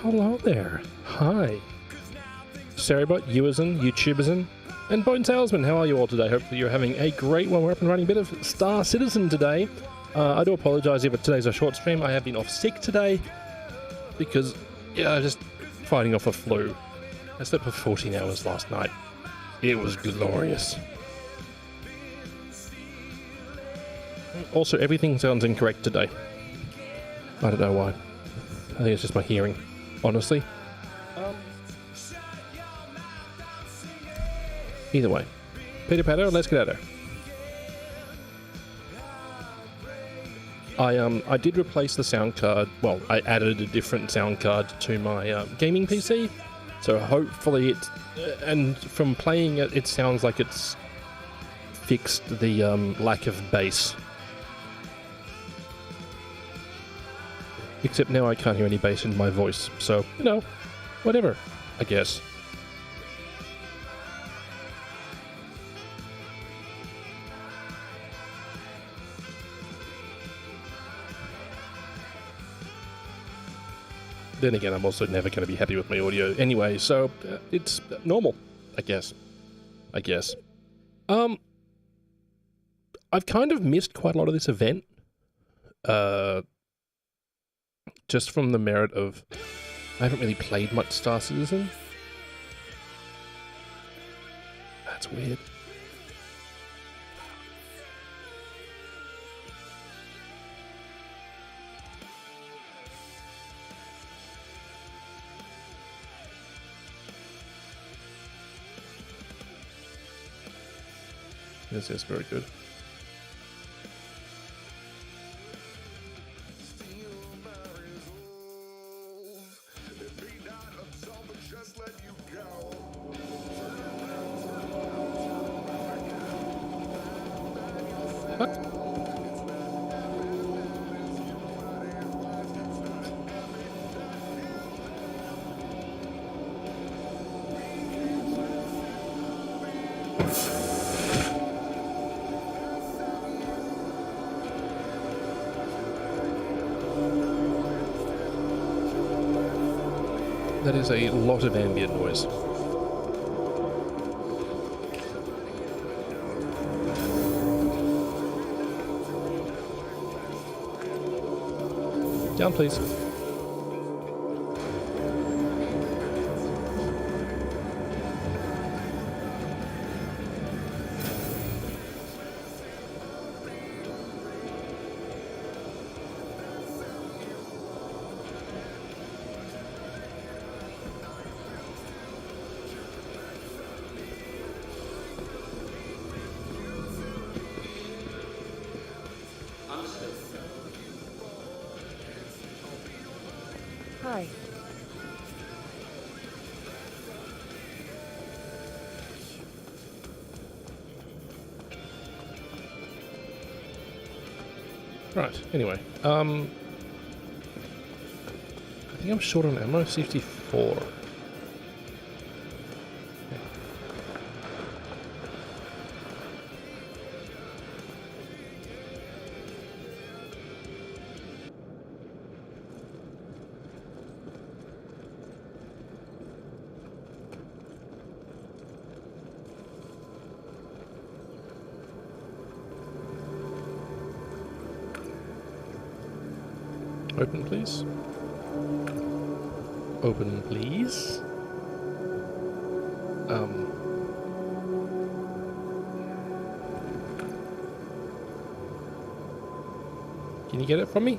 Hello there. Hi. Sarabot, Uizin, YouTubersin, and Bone Salesman, how are you all today? Hopefully you're having a great one. We're up and running a bit of Star Citizen today. I do apologise if today's a short stream. I have been off sick today because, yeah, just fighting off a flu. I slept for 14 hours last night. It was glorious. Also, everything sounds incorrect today. I don't know why. I think it's just my hearing, honestly. Either way. Peter Patter, let's get at her. I did replace the sound card. Well, I added a different sound card to my gaming PC. So hopefully it... and from playing it, it sounds like it's fixed the lack of bass. Except now I can't hear any bass in my voice. So, you know, whatever, I guess. Then again, I'm also never going to be happy with my audio anyway, so it's normal, I guess. I've kind of missed quite a lot of this event. Just from the merit of... I haven't really played much Star Citizen. That's weird. Yes, yes, very good. That is a lot of ambient noise. Down, please. Hi. Right, anyway. I think I'm short on ammo, 64. Open, please. Open, please. Can you get it from me?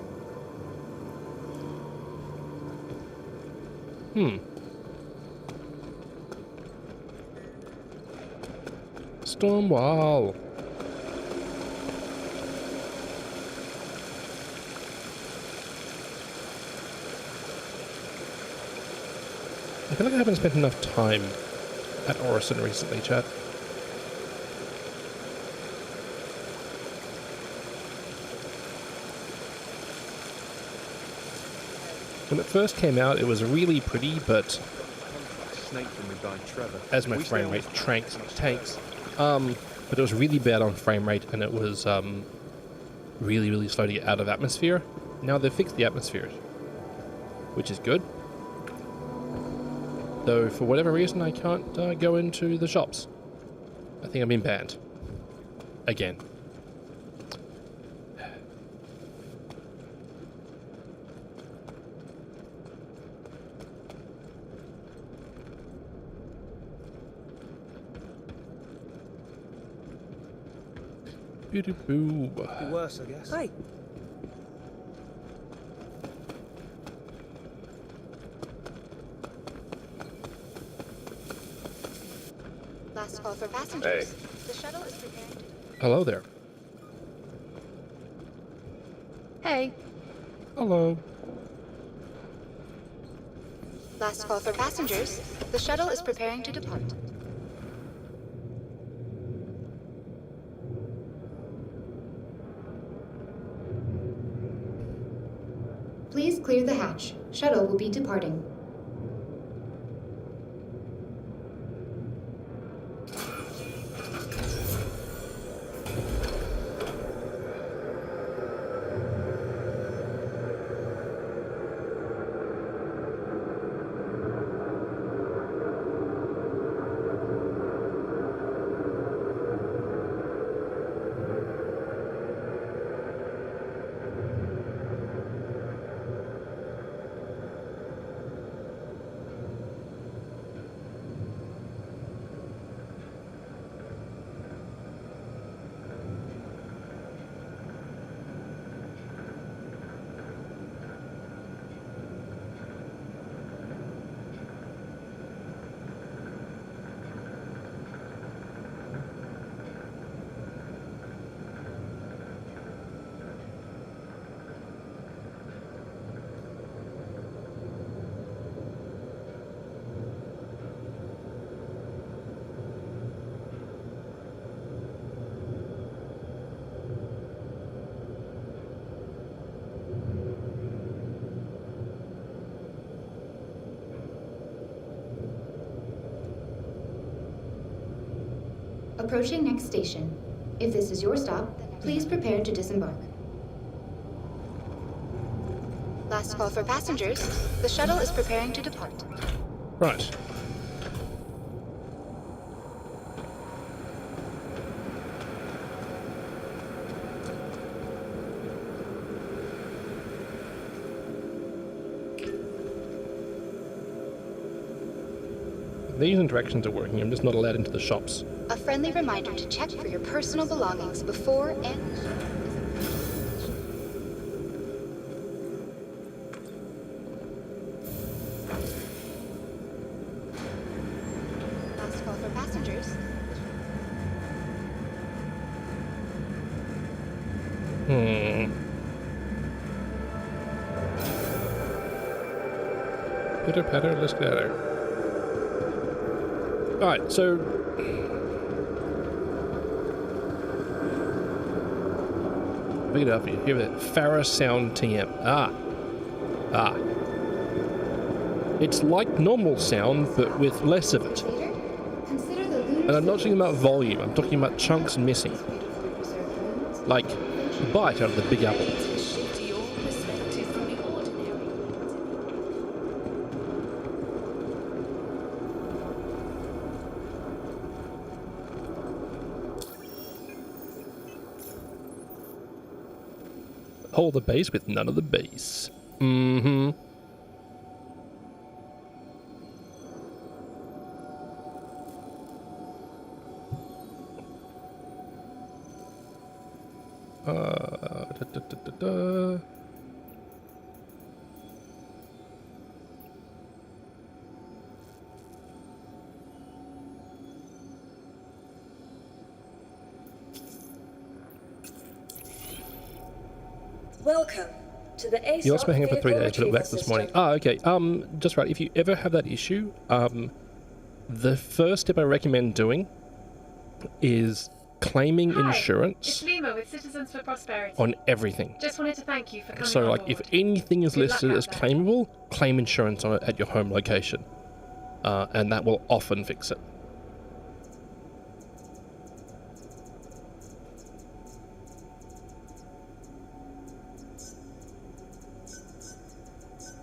Storm wall. I feel like I haven't spent enough time at Orison recently, chat. When it first came out, it was really pretty, but as my frame rate tanks, but it was really bad on frame rate, and it was really, really slow to get out of atmosphere. Now they've fixed the atmosphere, which is good. Though, for whatever reason, I can't go into the shops. I think I've been banned. Again. Boo. Worse, I guess. Hi. Last call for passengers. The shuttle is preparing to... Hello there. Hey. Hello. Last call for passengers. The shuttle is preparing to depart. Please clear the hatch. Shuttle will be departing. Approaching next station. If this is your stop, please prepare to disembark. Last call for passengers. The shuttle is preparing to depart. Right. These interactions are working. I'm just not allowed into the shops. A friendly reminder to check for your personal belongings before and... Last call for passengers. Pitter patter, let's get out. Alright, so pick it up here. Here it is. Farah Sound TM. It's like normal sound, but with less of it. Consider the lunar... And I'm not talking about volume, I'm talking about chunks missing. Like a bite out of the Big Apple. Shift your perspective from the ordinary. Hold the bass with none of the bass. Mm-hmm. Da. Welcome to the ASOP You lost my hand for 3 days, but it vehicle back this retrieval morning. system. Okay. Just right. If you ever have that issue, the first step I recommend doing is claiming Hi, insurance It's Lima with Citizens for Prosperity. on everything. Just wanted to thank you for coming So, on like, if board. anything is Good luck listed out as there. claimable, claim insurance on it at your home location, and that will often fix it.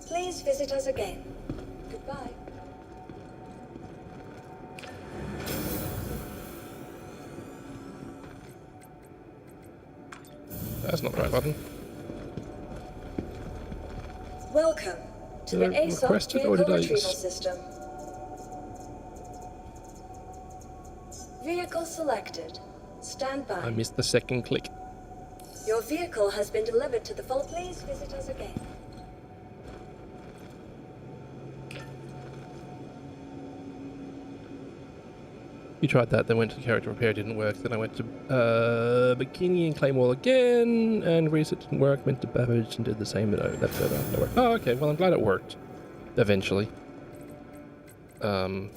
Please visit us again. Goodbye. That's not the right button. Welcome to the Did I ASOP request it or vehicle did I retrieval system. Vehicle selected. Stand by. I missed the second click. Your vehicle has been delivered to the vault. Please visit us again. You tried that, then went to character repair, didn't work. Then I went to Bikini and Claymore again, and reset didn't work. Went to Babbage and did the same, but that didn't work. Oh, okay. Well, I'm glad it worked. Eventually. As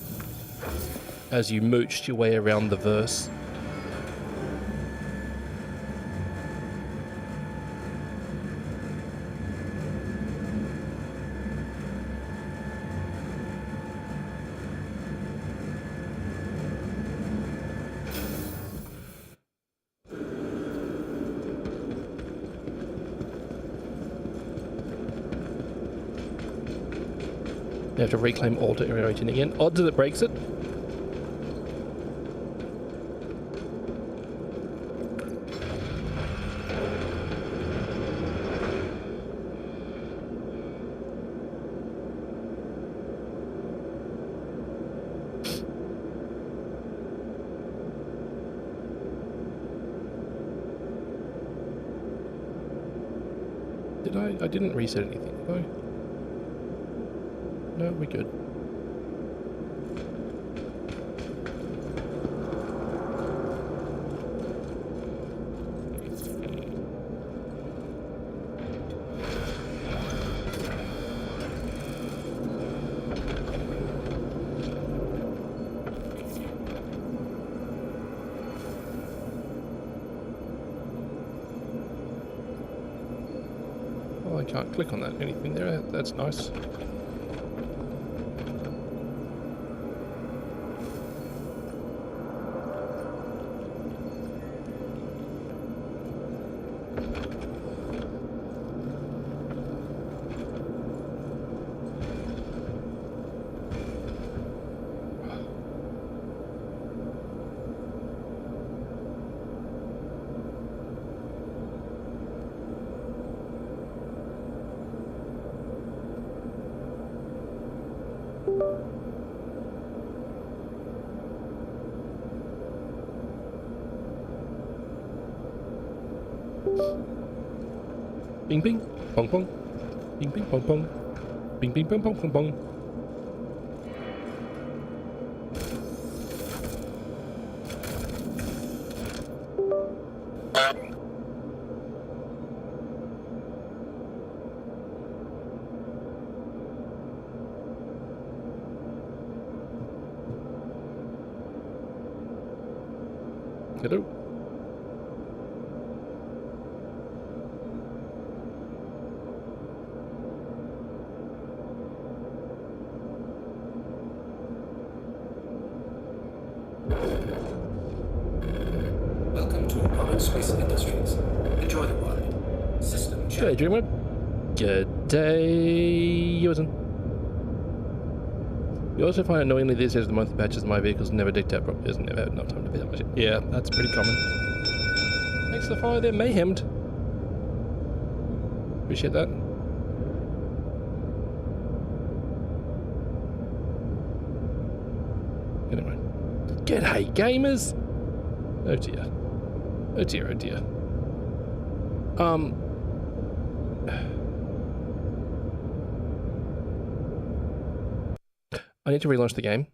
you mooched your way around the verse. You have to reclaim Alter Area 18 again. Odds that it breaks it. Did I? I didn't reset anything, did I? No, we're good. Oh, I can't click on that anything there. That's nice. Bing bing, pong pong. Bing bing pong pong. Bing bing pong pong pong pong. Hello. Welcome to Apollo Space Industries. Enjoy the ride. System check. G'day, Dreamweb. Good day, Yuzen. You also find annoyingly these days the monthly patches my vehicles never dicked out properly. Has never had enough time to be that much. Yeah, that's pretty common. Thanks for the follow there, Mayhemmed. Appreciate that. Anyway. G'day, gamers! Oh dear. Oh dear, oh dear. I need to relaunch the game.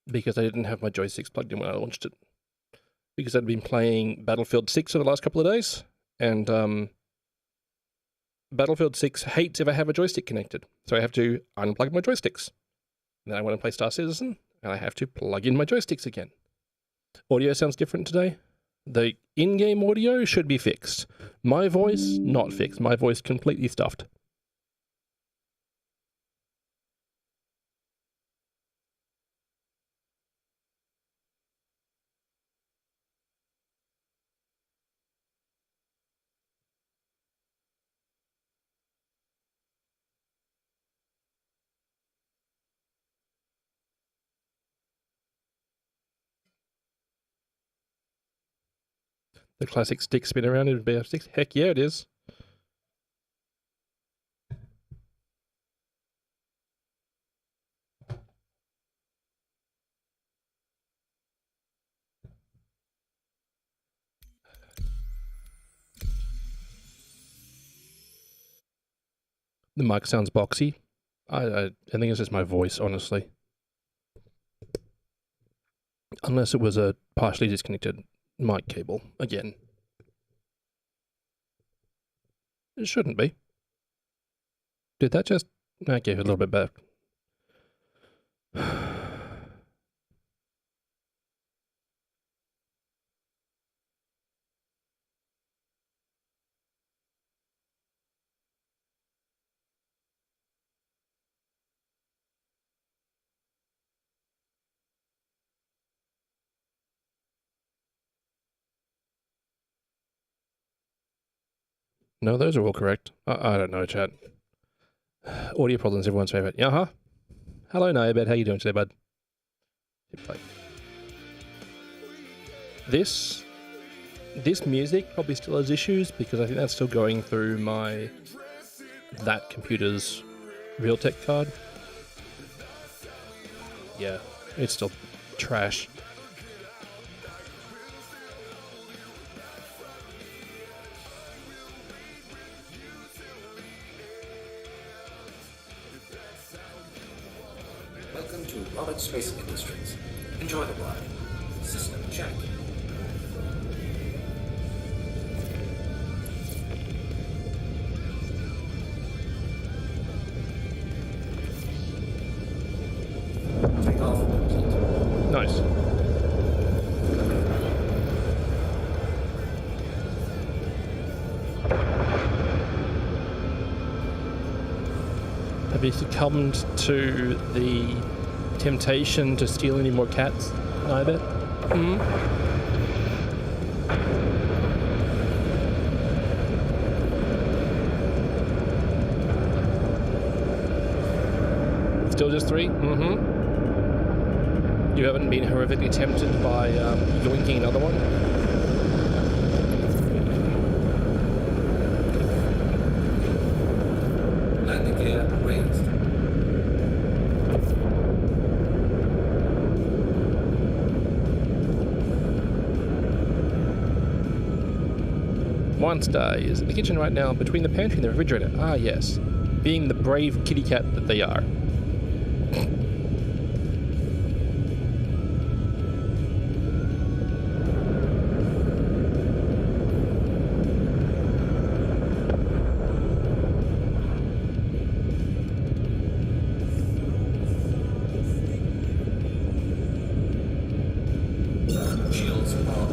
Because I didn't have my joysticks plugged in when I launched it. Because I'd been playing Battlefield 6 for the last couple of days, and Battlefield 6 hates if I have a joystick connected. So I have to unplug my joysticks. And then I want to play Star Citizen, and I have to plug in my joysticks again. Audio sounds different today. The in-game audio should be fixed. My voice, not fixed. My voice completely stuffed. The classic stick spin around in BF6. Heck yeah, it is. The mic sounds boxy. I think it's just my voice, honestly. Unless it was a partially disconnected mic cable again. It shouldn't be. Did that just... Okay, a little bit better. No, those are all correct. I don't know, chat. Audio problems, everyone's favorite. Yeah, Hello, Nayabed. How you doing today, bud? This music probably still has issues because I think that's still going through that computer's Realtek card. Yeah, it's still trash. Welcome to Roberts Space Industries. Enjoy the ride. System check. Take off complete. Nice. Have you succumbed to the temptation to steal any more cats, Nayabet? Still just 3? You haven't been horrifically tempted by yoinking another one? Landing gear raised. Monster is in the kitchen right now between the pantry and the refrigerator. Ah, yes. Being the brave kitty cat that they are. Shields are off.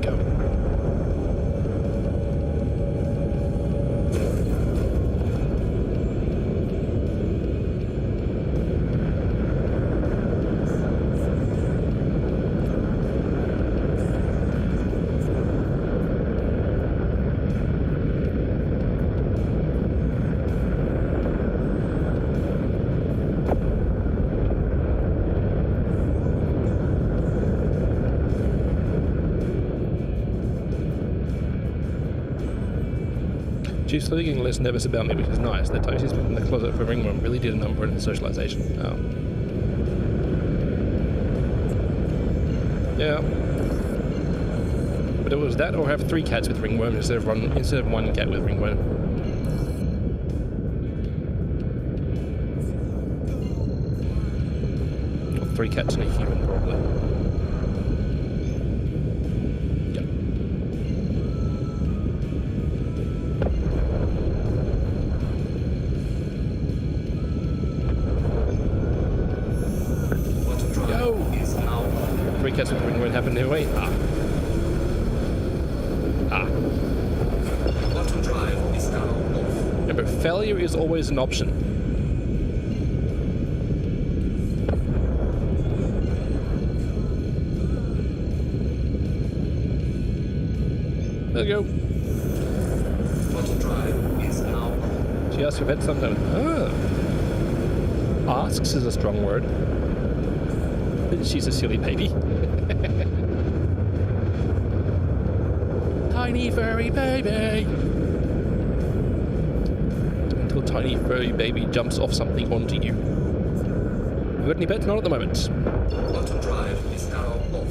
Go. She's slowly getting less nervous about me, which is nice. That time she's been in the closet for Ringworm really did a number in socialization. Yeah. But it was that or have 3 cats with Ringworm instead of one cat with Ringworm. Or 3 cats and a human, probably. Yep. Water drive Go. is now on. 3 cats with Ringworm happened anyway. Water drive is now off. Remember, failure is always an option. There you go. Water drive is now on. She asks for bed sometimes. Asks is a strong word. She's a silly baby. tiny furry baby. Until tiny furry baby jumps off something onto you. You got any pets? Not at the moment. Quantum drive is now off.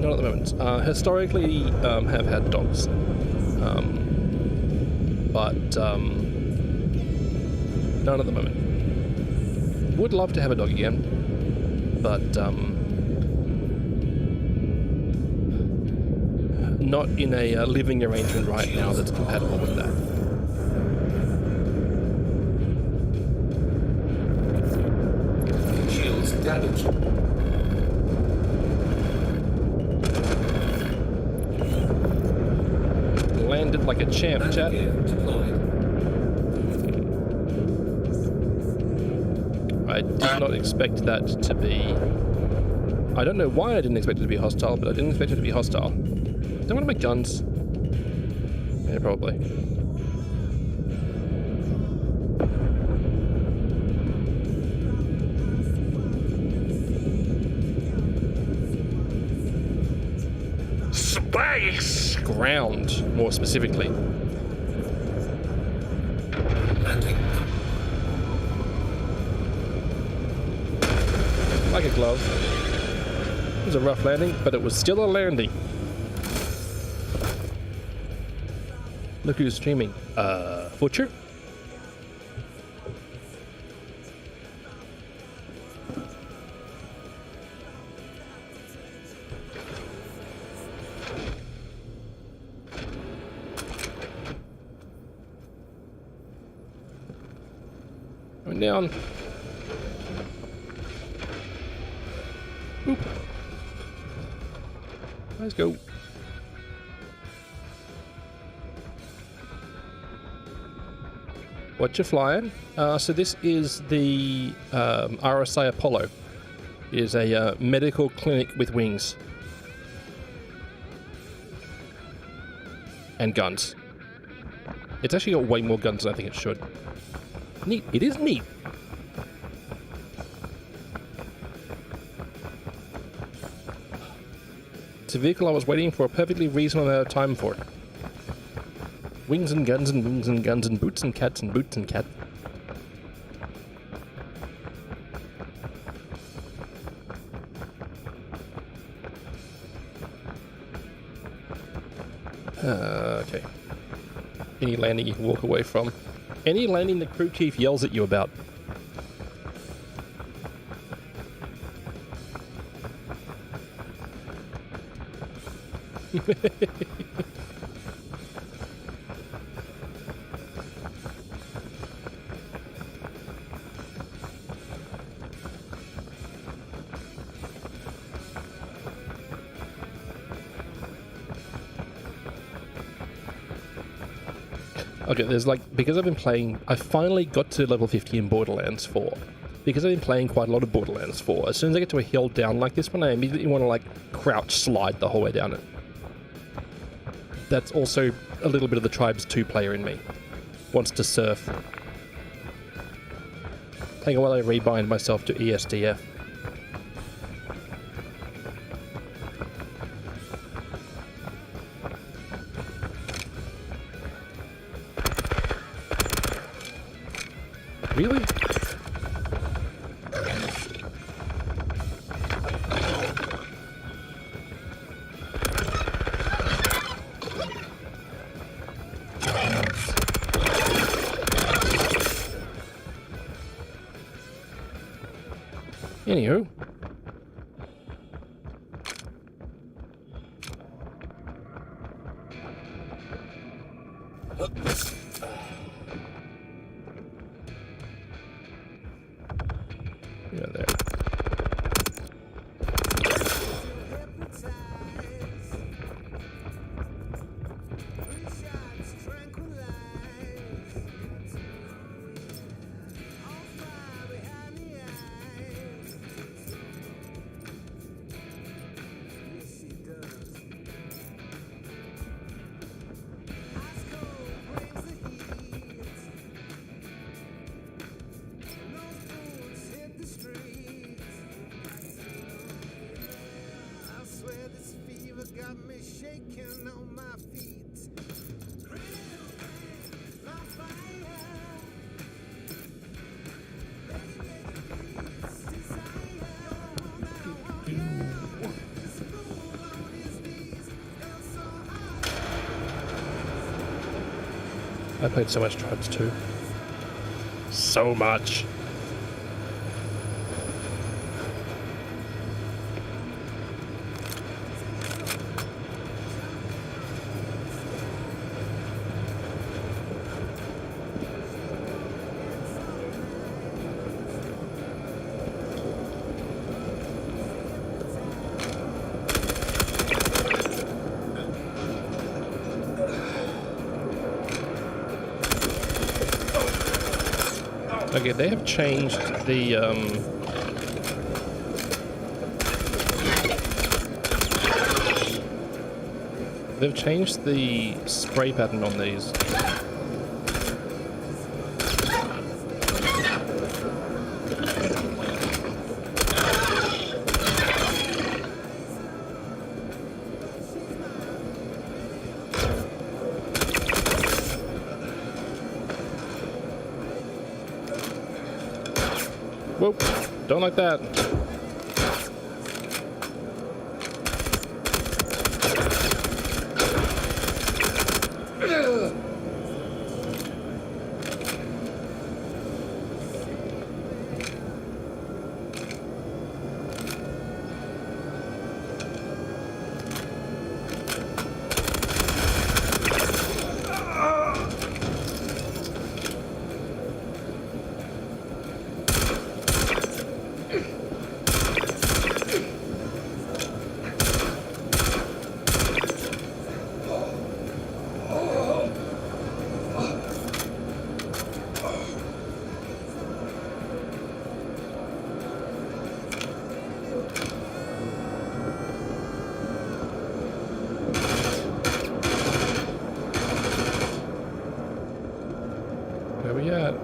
Not at the moment. Historically, have had dogs. But none at the moment. Would love to have a dog again, but not in a living arrangement right now that's compatible with that. Shields damaged. Landed like a champ, chat. Gear deployed. I did not expect that to be... I don't know why I didn't expect it to be hostile, but I didn't expect it to be hostile. Don't want to make guns. Yeah, probably. Space! Ground, more specifically. Landing. Like a glove. It was a rough landing, but it was still a landing. Look who's streaming. Butcher? Going down. Boop. Let's go. What you flying? So this is the RSI Apollo. It is a medical clinic with wings. And guns. It's actually got way more guns than I think it should. Neat. It is neat. It's a vehicle I was waiting for a perfectly reasonable amount of time for. Wings and guns and wings and guns and boots and cats and boots and cat. Okay. Any landing you can walk away from. Any landing the crew chief yells at you about. Okay, there's like, because I've been playing, I finally got to level 50 in Borderlands 4. Because I've been playing quite a lot of Borderlands 4, as soon as I get to a hill down like this one, I immediately want to like crouch slide the whole way down it. That's also a little bit of the Tribes 2 player in me. Wants to surf. Take a while I rebind myself to ESDF. Really? Anywho. Yeah, there. I played so much Tribes 2. So much. Okay, they have changed the they've changed the spray pattern on these. Whoa, don't like that. Where we at?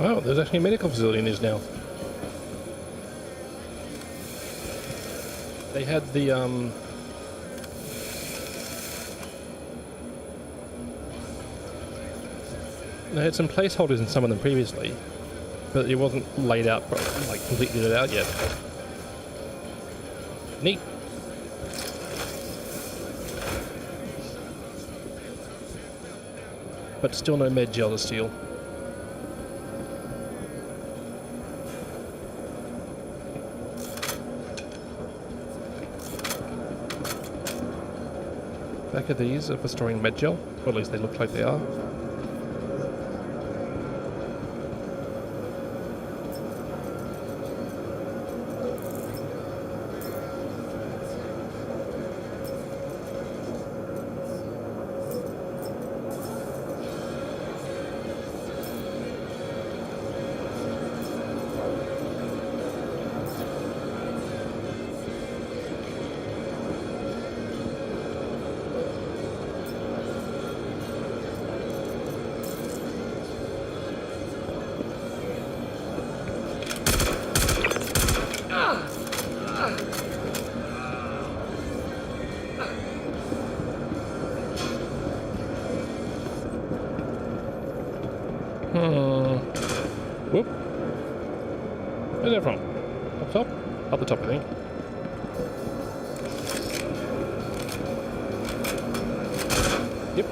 Wow, there's actually a medical facility in these now. They had the they had some placeholders in some of them previously, but it wasn't laid out, like completely laid out yet. Neat. But still no med gel to steal. Back of these are for storing med gel, or at least they look like they are. Whoop. Where's that from? Up top? Up the top, I think. Yep.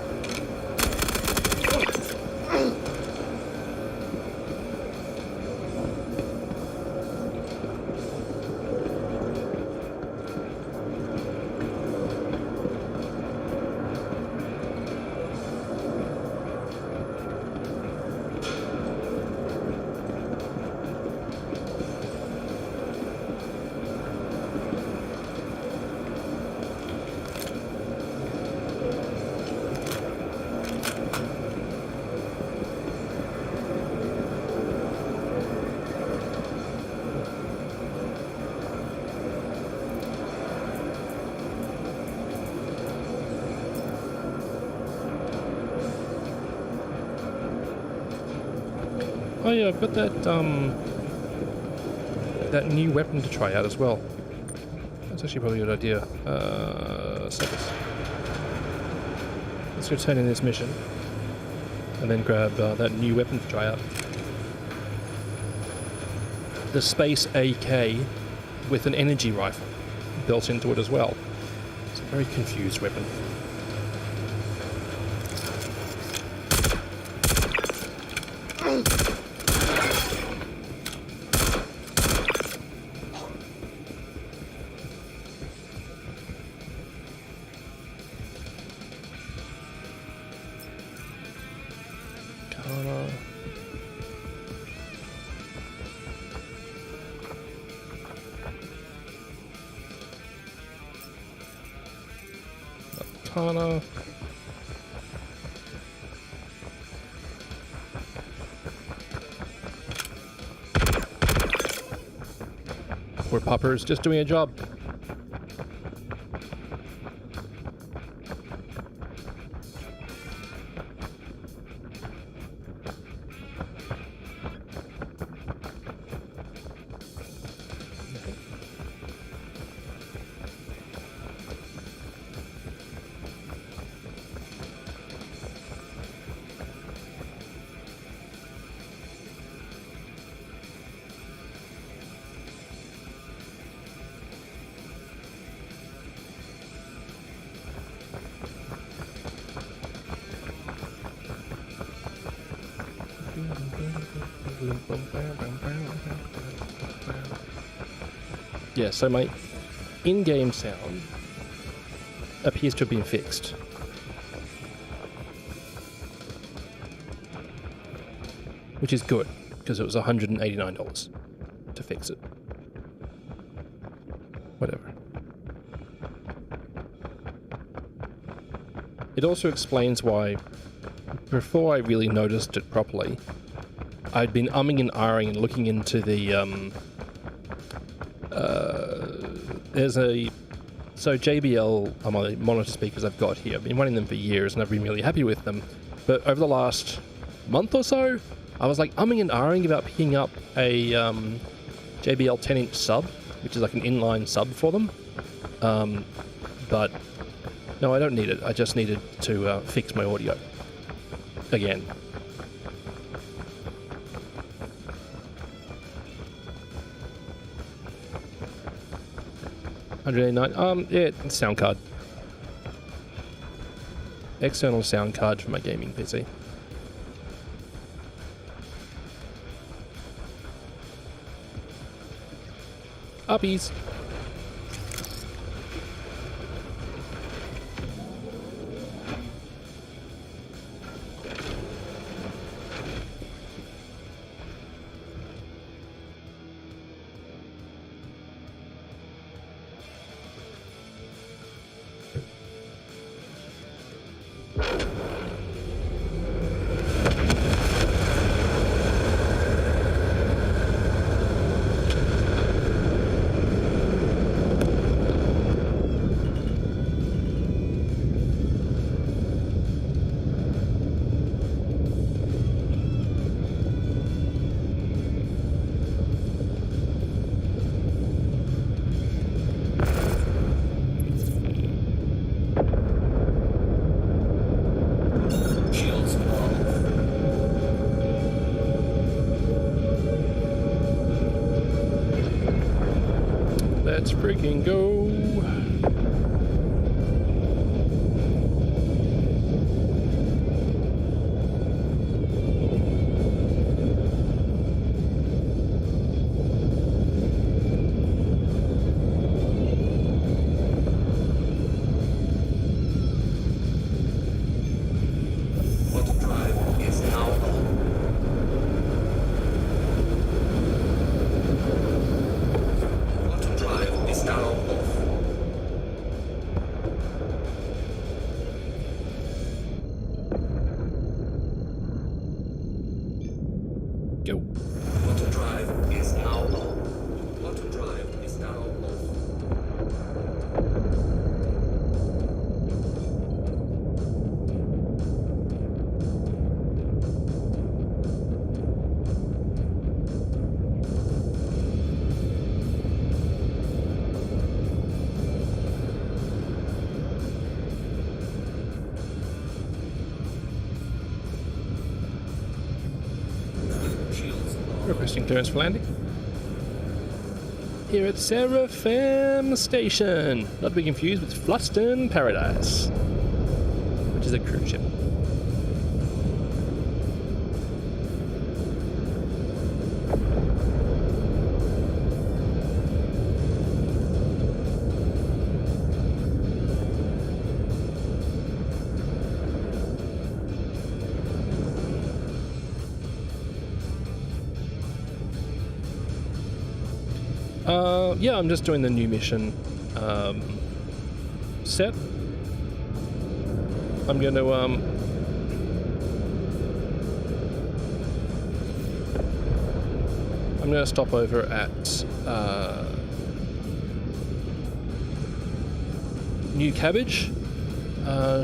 Oh yeah, I've got that new weapon to try out as well. That's actually probably a good idea. Service. Let's go turn in this mission, and then grab that new weapon to try out. The Space AK with an energy rifle built into it as well. It's a very confused weapon. Katana. Poor Pupper's just doing a job. Yeah, so my in-game sound appears to have been fixed. Which is good, because it was $189 to fix it. Whatever. It also explains why, before I really noticed it properly, I'd been umming and ahhing and looking into the, so JBL are my monitor speakers I've got here. I've been running them for years and I've been really happy with them. But over the last month or so, I was like umming and ahhing about picking up a JBL 10-inch sub, which is like an inline sub for them. But no, I don't need it. I just needed to fix my audio again. $189. Yeah, sound card. External sound card for my gaming PC. Uppies. Let's freaking go. Auto drive is now on. Auto drive is now off. Go. Auto drive is now on. Auto drive is now off. Shields are Requesting clearance for landing. Here at Seraphim Station, not to be confused with Fluston Paradise, which is a cruise ship. Yeah, I'm just doing the new mission set. I'm going to stop over at New Cabbage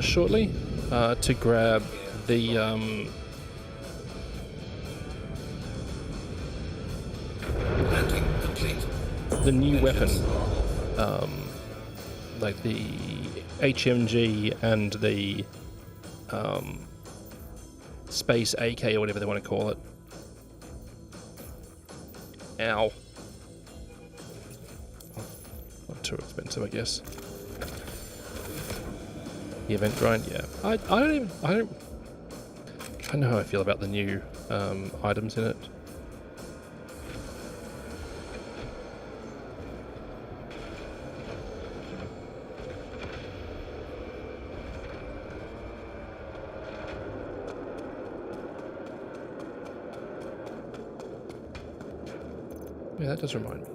shortly to grab the landing complete. the new weapon, Engines are off. like the HMG and the Space AK or whatever they want to call it. Ow. Not too expensive, I guess. The event grind, yeah. I don't know how I feel about the new items in it. Yeah, that does remind me.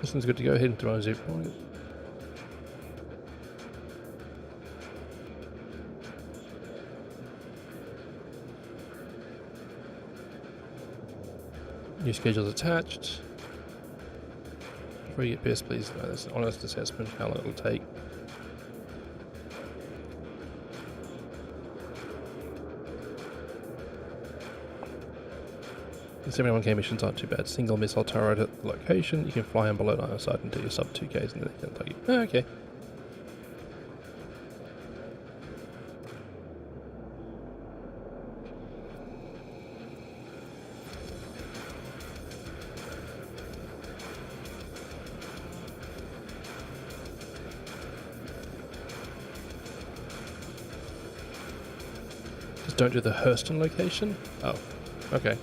This one's good to go ahead and throw a zip point. New schedules attached. Before you get pissed, please know this is an honest assessment how long it will take. The 71k missions aren't too bad. Single missile turret at the location. You can fly in below line of sight until you're sub 2k's and then they can tell you. Oh, okay. Just don't do the Hurston location? Oh, okay.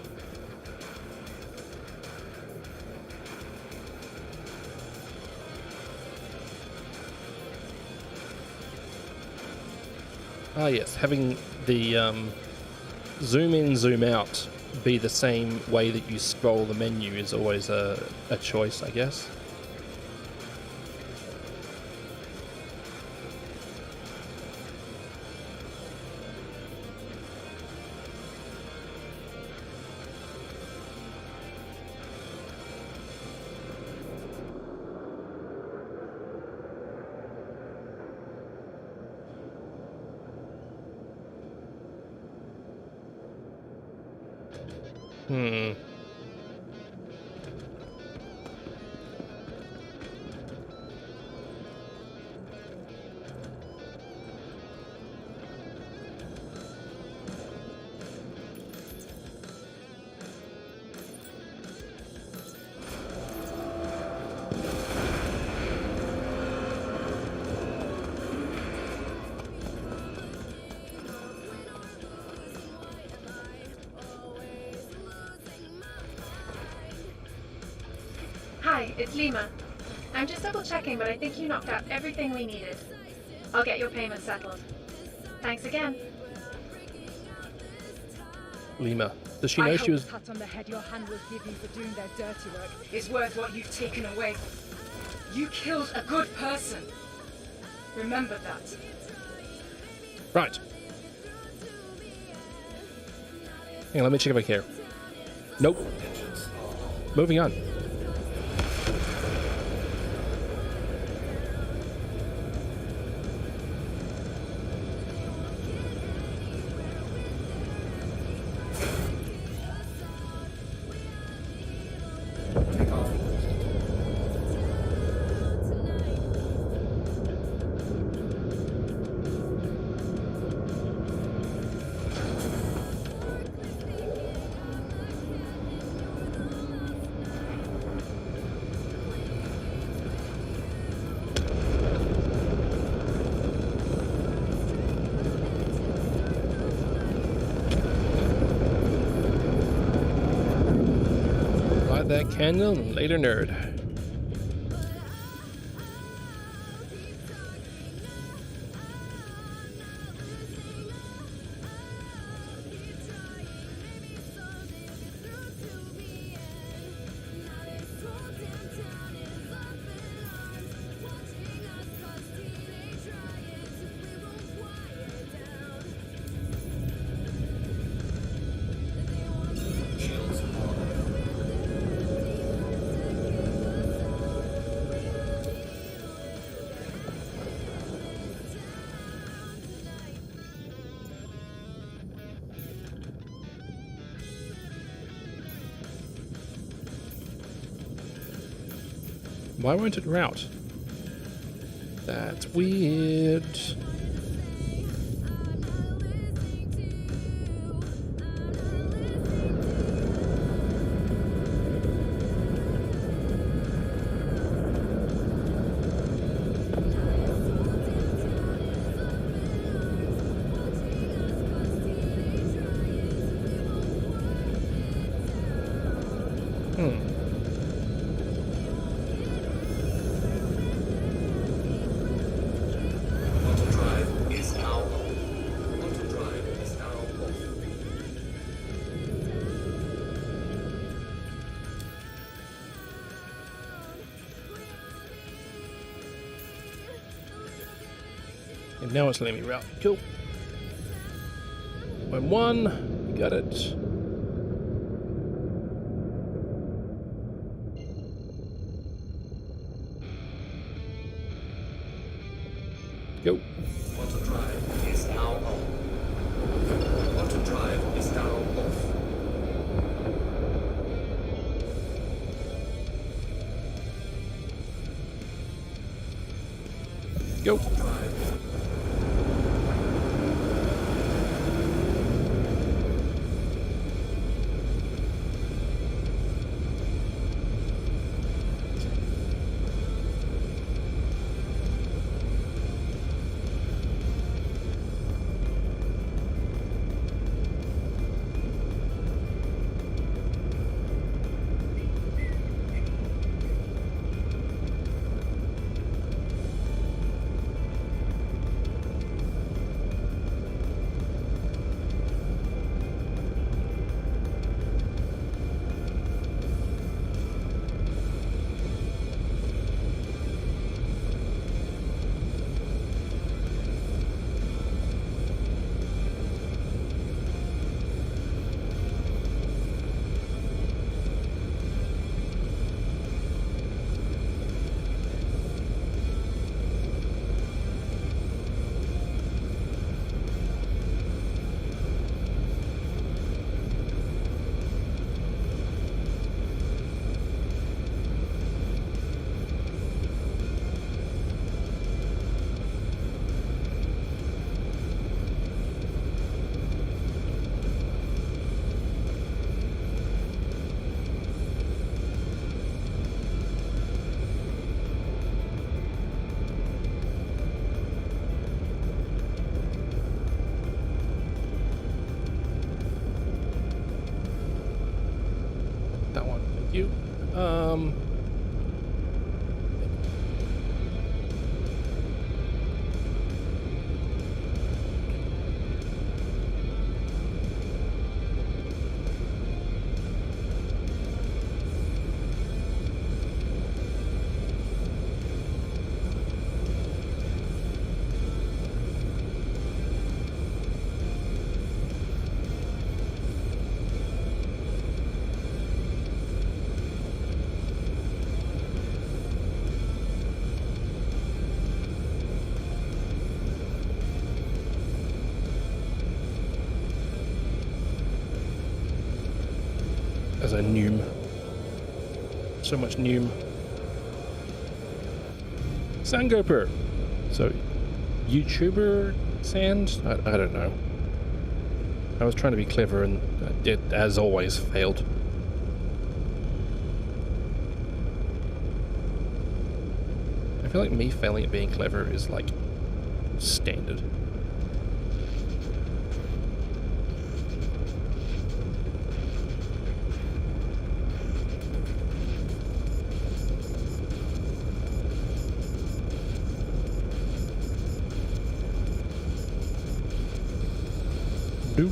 Ah yes, having the zoom in, zoom out be the same way that you scroll the menu is always a choice, I guess. Hmm. Hi, it's Lima. I'm just double checking, but I think you knocked out everything we needed. I'll get your payment settled. Thanks again. Lima. Does she know she was... The cut on the head your hand will give you for doing their dirty work is worth what you've taken away. You killed a good person. Remember that. Right. Hang on, let me check back here. Nope. Moving on. Light that candle and later nerd. Shields on. Why won't it route? That's weird. Auto drive is now on. Auto drive is now off. And now it's letting me route. Cool. When one, got it. Go. Auto drive is now on. Auto drive is now off. Go. Drive. As a Noom. So much Noom. Sandgoper. So, YouTuber Sand? I don't know. I was trying to be clever and it, as always, failed. I feel like me failing at being clever is like standard.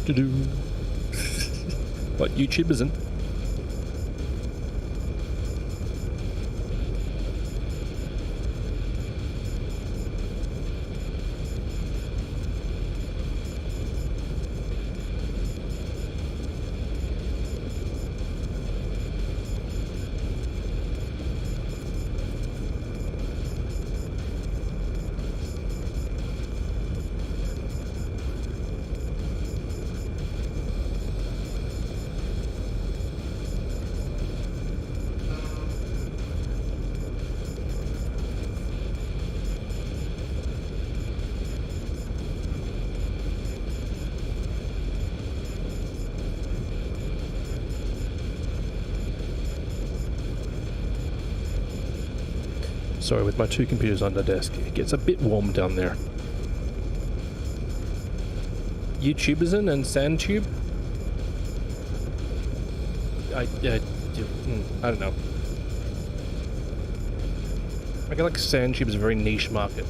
Do. What YouTube isn't? Sorry, with my two computers on the desk, it gets a bit warm down there. YouTubeism and SandTube? I don't know. I feel like SandTube is a very niche market.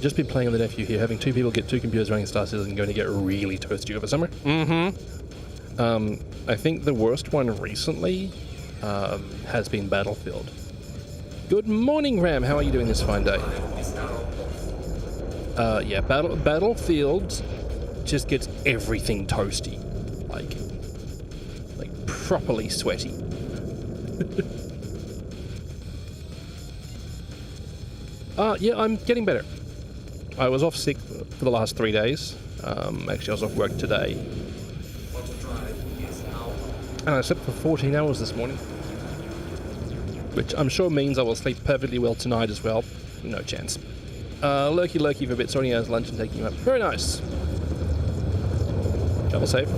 Just been playing on the nephew here, having two people get two computers running Star Citizen going to get really toasty over summer. I think the worst one recently has been Battlefield. Good morning, Ram. How are you doing this fine day? Yeah, Battlefield just gets everything toasty, like properly sweaty. Yeah, I'm getting better. I was off sick for the last 3 days. Actually, I was off work today. And I slept for 14 hours this morning. Which I'm sure means I will sleep perfectly well tonight as well. No chance. Lurky for a bit, sorting out his lunch and taking you up. Very nice. Travel safe.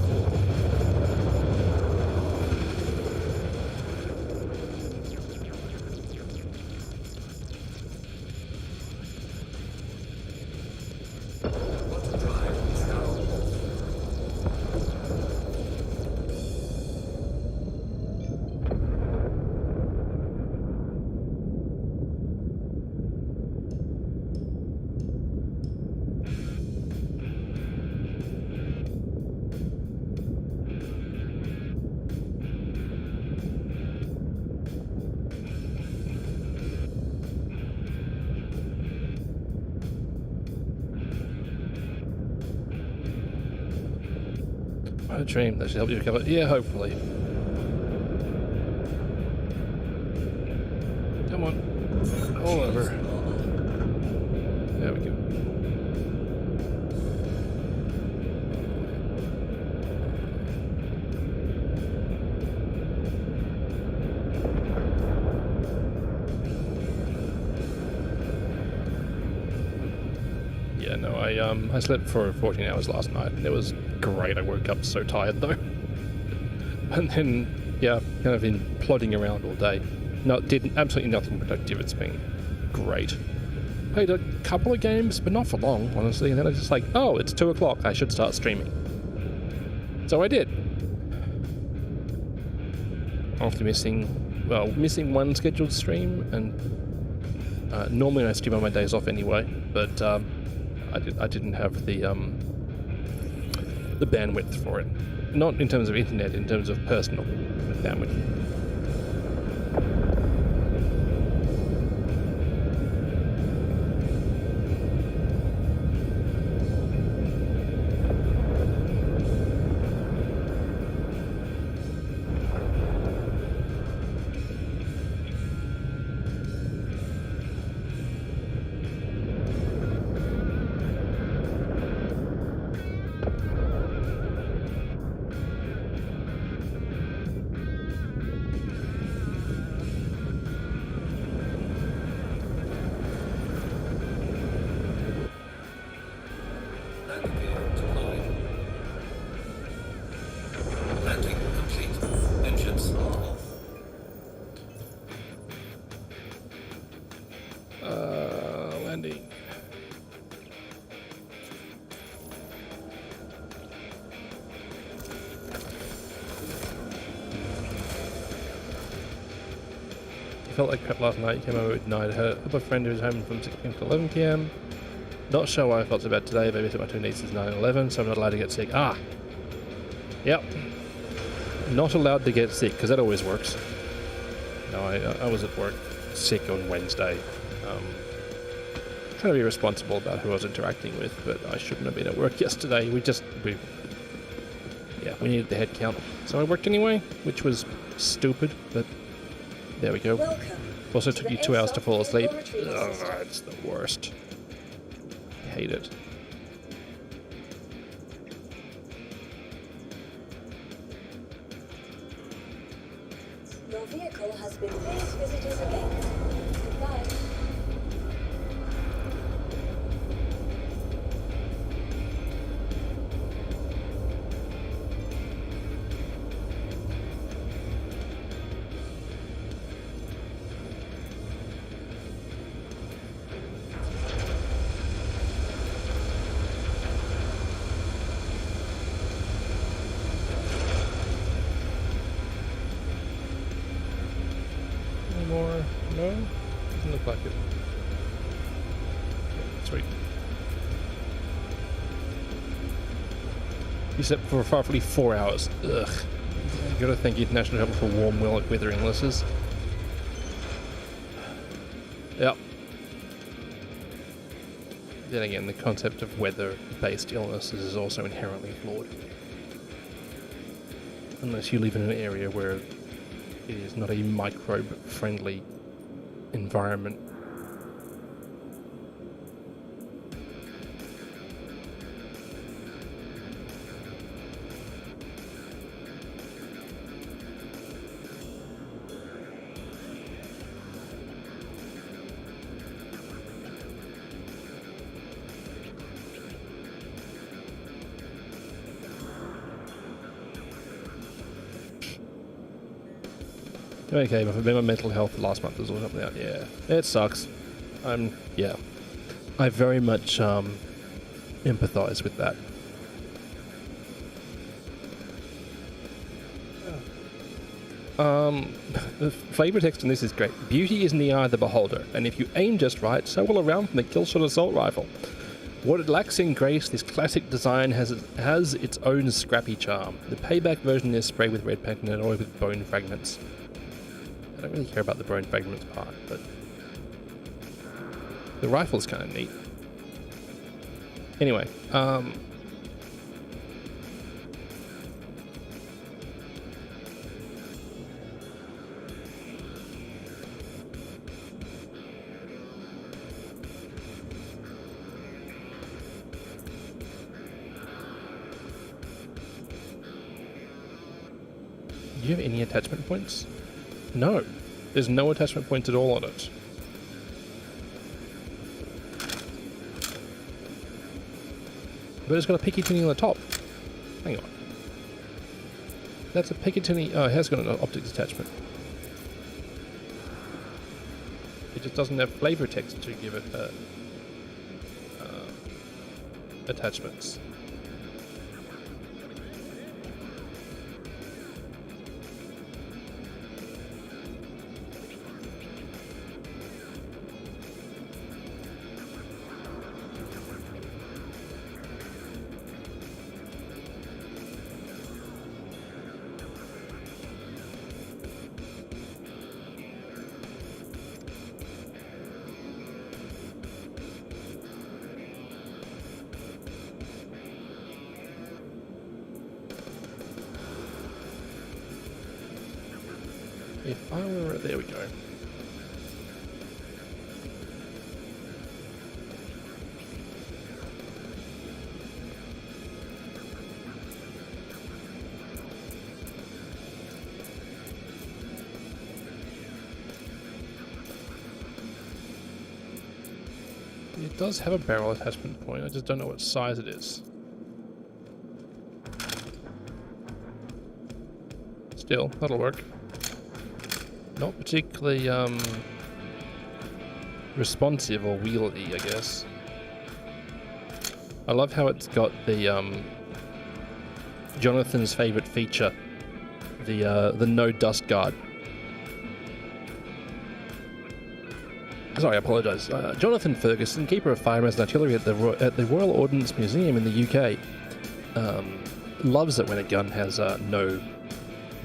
A dream that should help you recover. Yeah, hopefully. Come on. All over. There we go. Yeah, no, I slept for 14 hours last night, and it was great. I woke up so tired though, and then yeah, kind of been plodding around all day. No, did absolutely nothing productive. It's been great. Played a couple of games, but not for long, honestly. And then I was just like, oh, it's 2 o'clock. I should start streaming. So I did. After missing one scheduled stream, and normally I stream on my days off anyway, but I didn't have the bandwidth for it. Not in terms of internet, in terms of personal bandwidth. Landing. Felt like crap last night. Came over at night. I had a couple of friends who was home from 6 p.m. to 11 p.m. Not sure why I felt so bad today. Babysat my two nieces 9 and 11, so I'm not allowed to get sick. Ah! Yep. Not allowed to get sick, because that always works. No, I was at work sick on Wednesday. Trying to be responsible about who I was interacting with, but I shouldn't have been at work yesterday. We needed the head count. So I worked anyway, which was stupid, but there we go. Welcome. Also took you 2 hours to fall asleep. Laboratory Ugh, system. it's the worst. I hate it. Your vehicle has been please visitors again. Goodbye. More? No? Doesn't look like it. Sweet. You slept for roughly 4 hours. Ugh. You gotta thank International Health for warm weather illnesses. Yep. Then again, the concept of weather-based illnesses is also inherently flawed. Unless you live in an area where it is not a microbe-friendly environment. Okay, but my mental health last month was all something out. Yeah, it sucks. Yeah, I very much empathize with that. The flavor text on this is great. Beauty is in the eye of the beholder, and if you aim just right, so will a round from the Killshot assault rifle. What it lacks in grace, this classic design has its own scrappy charm. The payback version is sprayed with red paint and alloyed with bone fragments. I don't really care about the bone fragments part, but the rifle's kind of neat. you have any attachment points? No. There's no attachment points at all on it. But it's got a Picatinny on the top. Hang on. That's a Picatinny. Oh, it has got an optics attachment. It just doesn't have flavor text to give it attachments. If I were... There we go. It does have a barrel attachment point, I just don't know what size it is. Still, that'll work. Not particularly responsive or wieldy, I guess. I love how it's got the Jonathan's favorite feature, the no dust guard. Sorry, I apologise. Jonathan Ferguson, keeper of firearms and artillery at the Royal Ordnance Museum in the UK, loves it when a gun has no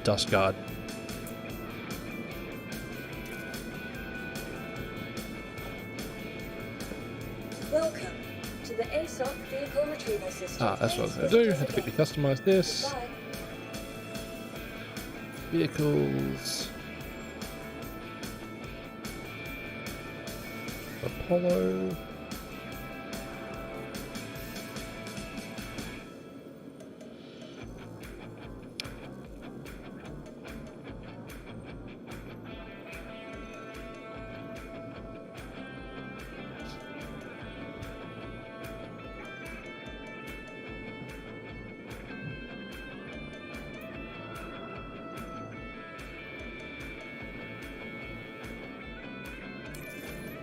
dust guard. Welcome to the ASOC vehicle retrieval system. That's what I was going to do. I had to quickly customise this. Goodbye. Vehicles. Apollo.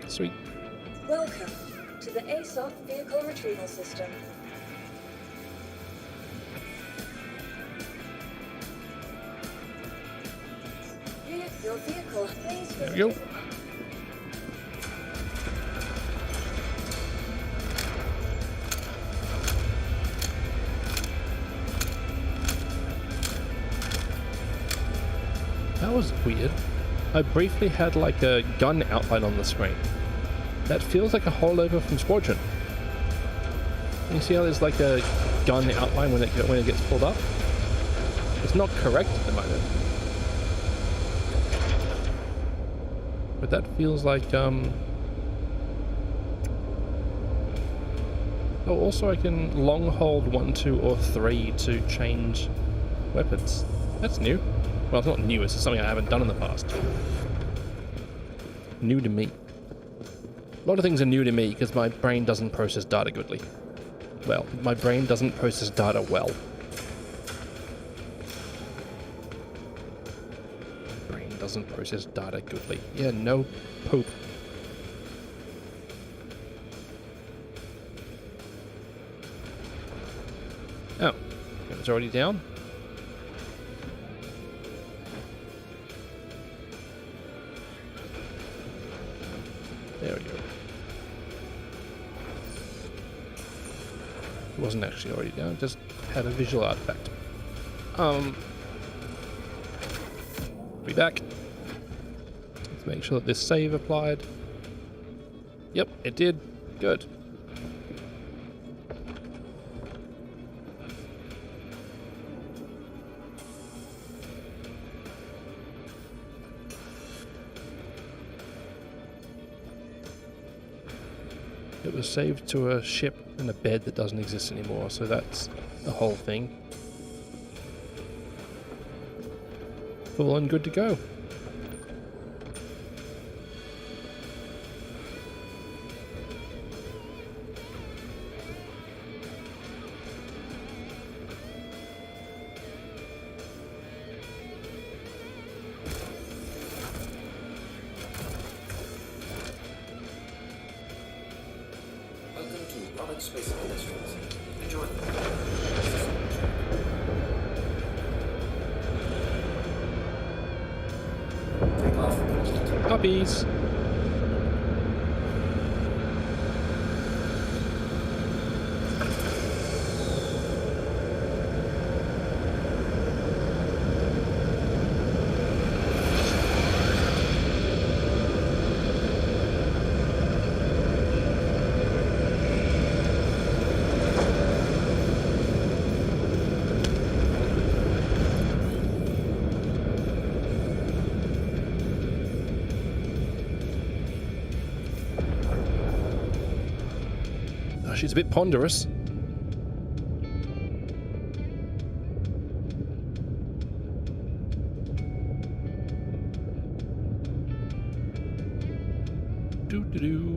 Sweet. Welcome to the ASOC vehicle retrieval system. Your vehicle, please. There we go. That was weird. I briefly had like a gun outline on the screen. That feels like a holdover from Squadron. You see how there's like a gun outline when it gets pulled up? It's not correct at the moment. But that feels like Oh, also I can long hold 1, 2, or 3 to change weapons. That's new. Well, it's not new, it's just something I haven't done in the past. New to me. A lot of things are new to me because my brain doesn't process data goodly. Well, my brain doesn't process data well. Brain doesn't process data goodly. Yeah, no poop. Oh, it's already down? There we go. It wasn't actually already down, it just had a visual artifact. Be back. Let's make sure that this save applied. Yep, it did. Good. It was saved to a ship in a bed that doesn't exist anymore, so that's the whole thing. full and good to go. Welcome to Roberts Space Industries. Enjoy the Take off complete. Puppies! Oh, she's a bit ponderous. Doo-doo-doo.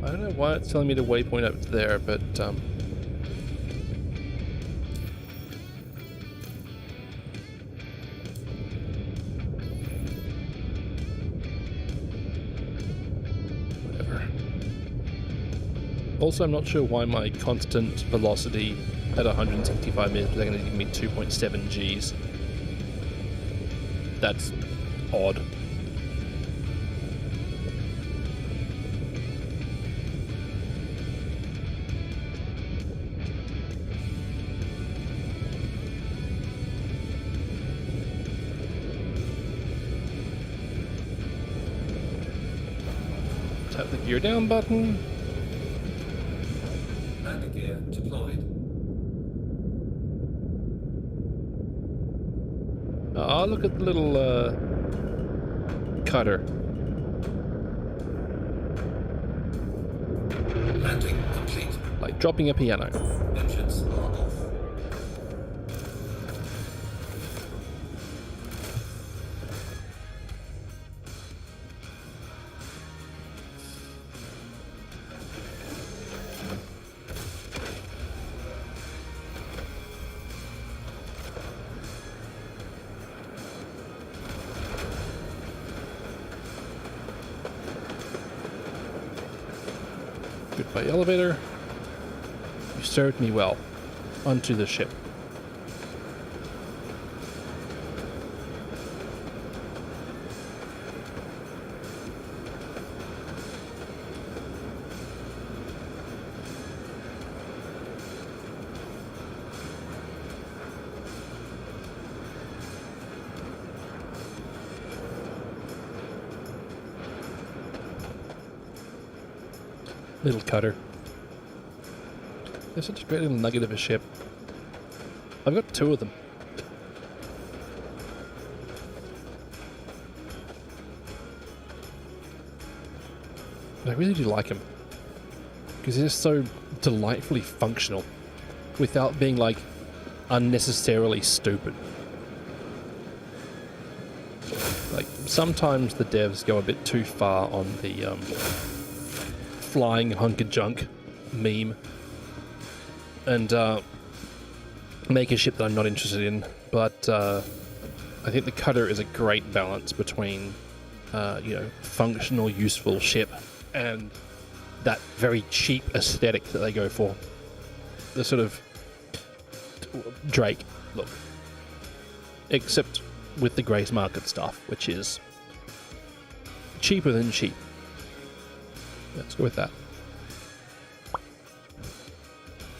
I don't know why it's telling me to waypoint up there, but whatever. Also, I'm not sure why my constant velocity at 165 meters per second is giving me 2.7 Gs. That's odd. Tap the gear down button. Landing gear deployed. Ah, look at the little cutter. Landing complete. Like dropping a piano. Engines are off. Goodbye, elevator. You served me well. Onto the ship. Little cutter. They're such a great little nugget of a ship. I've got two of them. And I really do like them. Because they're just so delightfully functional. Without being, like, unnecessarily stupid. Like, sometimes the devs go a bit too far on the, flying hunk of junk meme and make a ship that I'm not interested in, but I think the cutter is a great balance between functional, useful ship and that very cheap aesthetic that they go for. The sort of Drake look, except with the Grace Market stuff, which is cheaper than cheap. Let's go with that.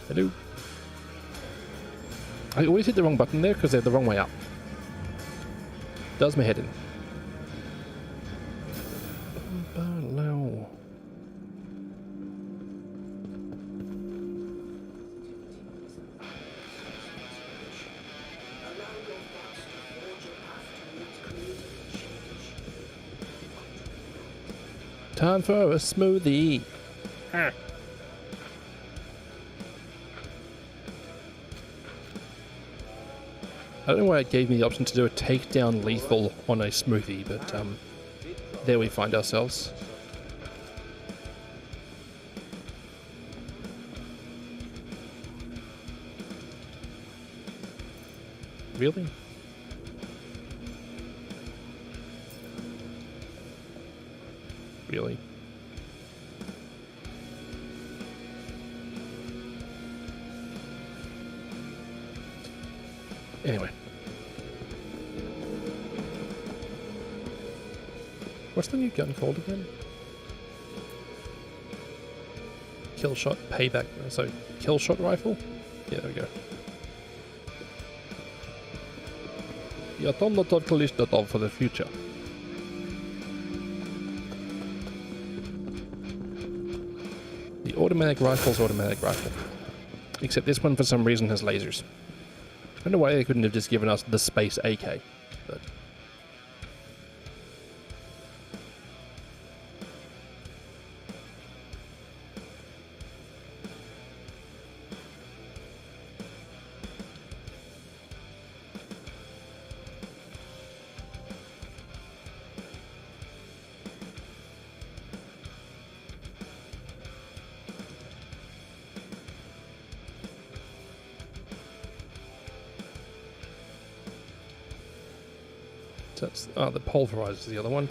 Hello. I always hit the wrong button there because they're the wrong way up. Does my head in. Hello. Time for a smoothie. Ah. I don't know why it gave me the option to do a takedown lethal on a smoothie, but there we find ourselves. Really? Really? Anyway. What's the new gun called again? Killshot Payback. So, Killshot Rifle? Yeah, there we go. Yeah, don't not totally list that all for the future. The automatic rifle's automatic rifle. Except this one for some reason has lasers. I don't know why they couldn't have just given us the Space AK, but... That's, the pulverizer is the other one.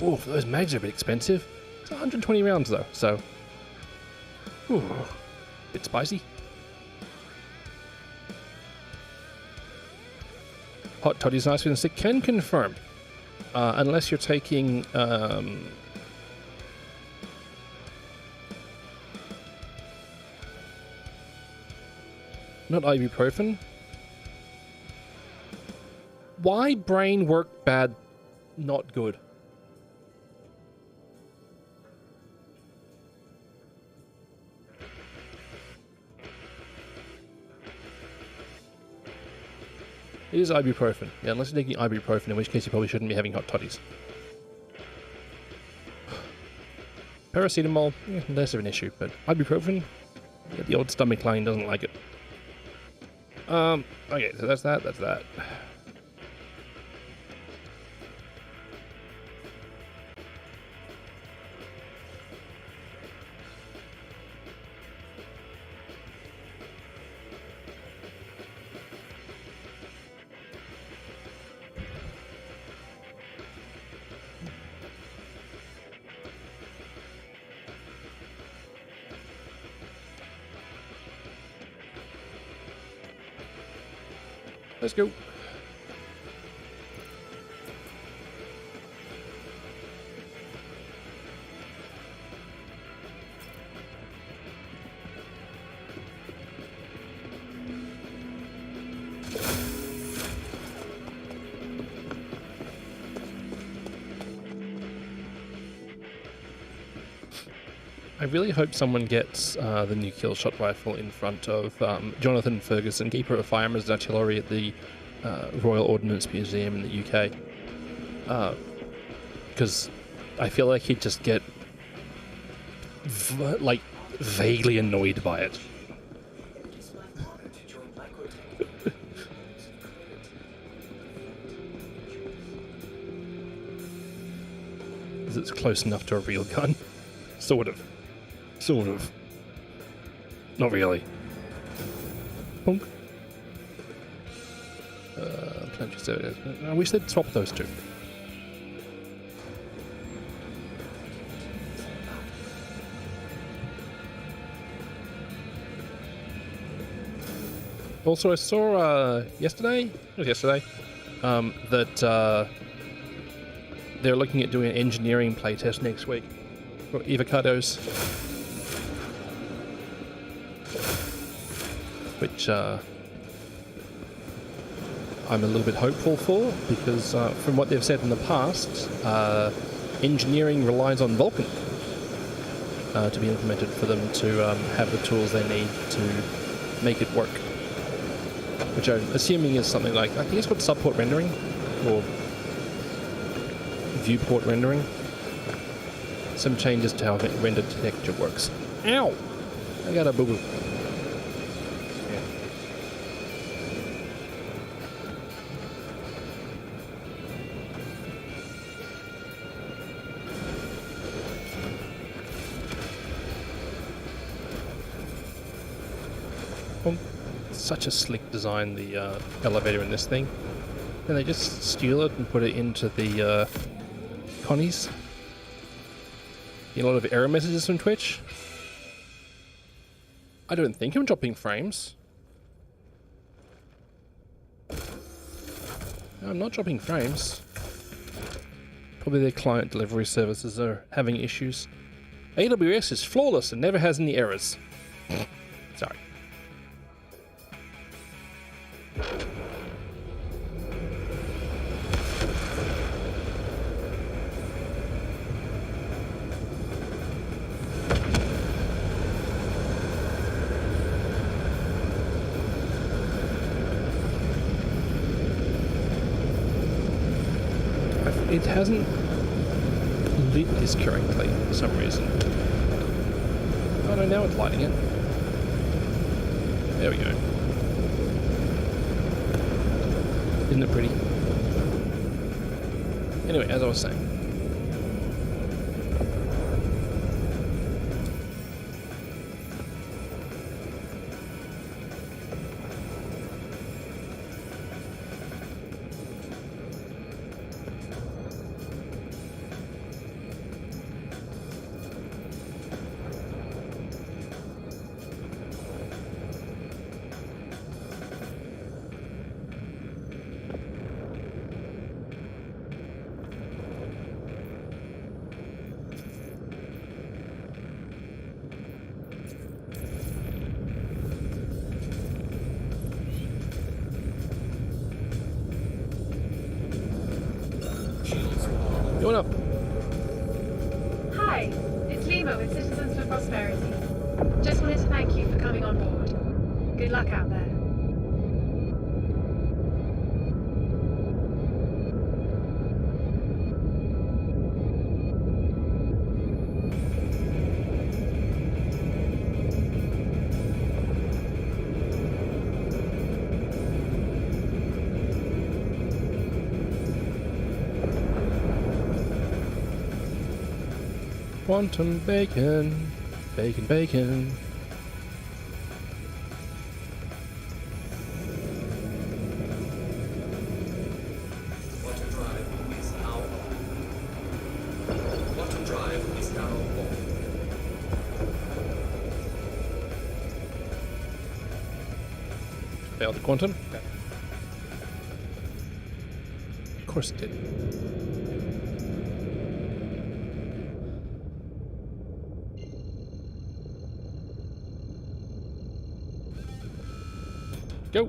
Oh, those mags are a bit expensive. It's 120 rounds though, so... Ooh, bit spicy. Hot toddy's nice and stick. Can confirm. Unless you're taking... not ibuprofen. Why brain work bad, not good? It is ibuprofen. Yeah, unless you're taking ibuprofen, in which case you probably shouldn't be having hot toddies. Paracetamol, less of an issue, but ibuprofen, yeah, the old stomach line doesn't like it. Okay, so that's that, that's that. Let's go. I really hope someone gets the new Killshot rifle in front of Jonathan Ferguson, Keeper of Firearms and Artillery at the Royal Ordnance Museum in the UK. Because I feel like he'd just get vaguely annoyed by it. Because it's close enough to a real gun. Sort of. Sort of. Not really. Punk. I wish they'd swap those two. Also, I saw yesterday, that they're looking at doing an engineering playtest next week for Avocados, which I'm a little bit hopeful for, because from what they've said in the past, engineering relies on Vulkan to be implemented for them to have the tools they need to make it work. Which I'm assuming is something like, I think it's called subport rendering, or viewport rendering. Some changes to how rendered texture works. Ow! I got a boo-boo. Yeah. Such a slick design, the elevator in this thing. And they just steal it and put it into the Connies. Get a lot of error messages from Twitch. I don't think I'm dropping frames. No, I'm not dropping frames. Probably their client delivery services are having issues. AWS is flawless and never has any errors. Sorry. It hasn't lit this correctly for some reason. Oh no, now it's lighting it. There we go. Isn't it pretty? Anyway, as I was saying. Going up. Hi, it's Lima with Citizens for Prosperity. Just wanted to thank you for coming on board. Good luck out there. Quantum bacon, bacon, bacon. Quantum drive is now on. Quantum drive is now on. Failed the quantum. Okay. Of course it did. Go.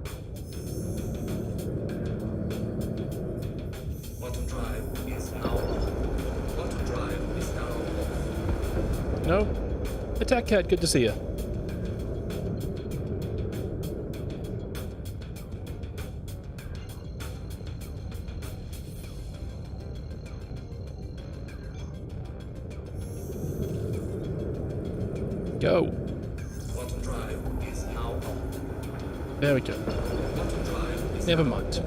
Quantum drive is now on. Quantum drive is now on. No. Attack Cat, good to see you. Go. Quantum drive is now on. There we go. Quantum drive is Never mind.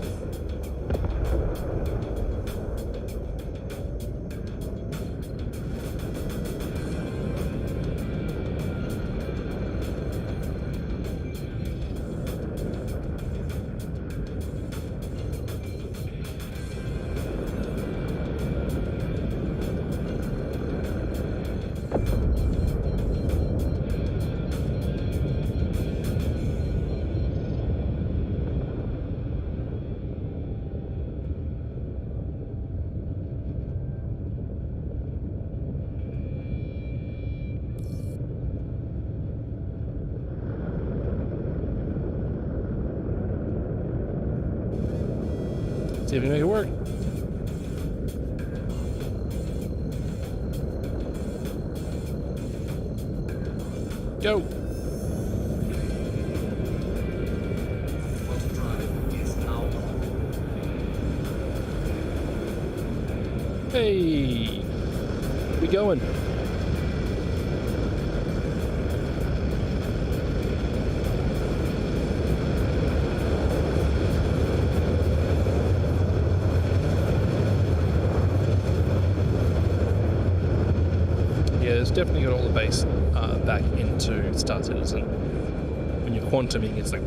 See if we can make it work. Go. Auto drive is now on. Hey. We going. Yeah, it's definitely got all the bass back into Star Citizen. When you're quantuming, it's like.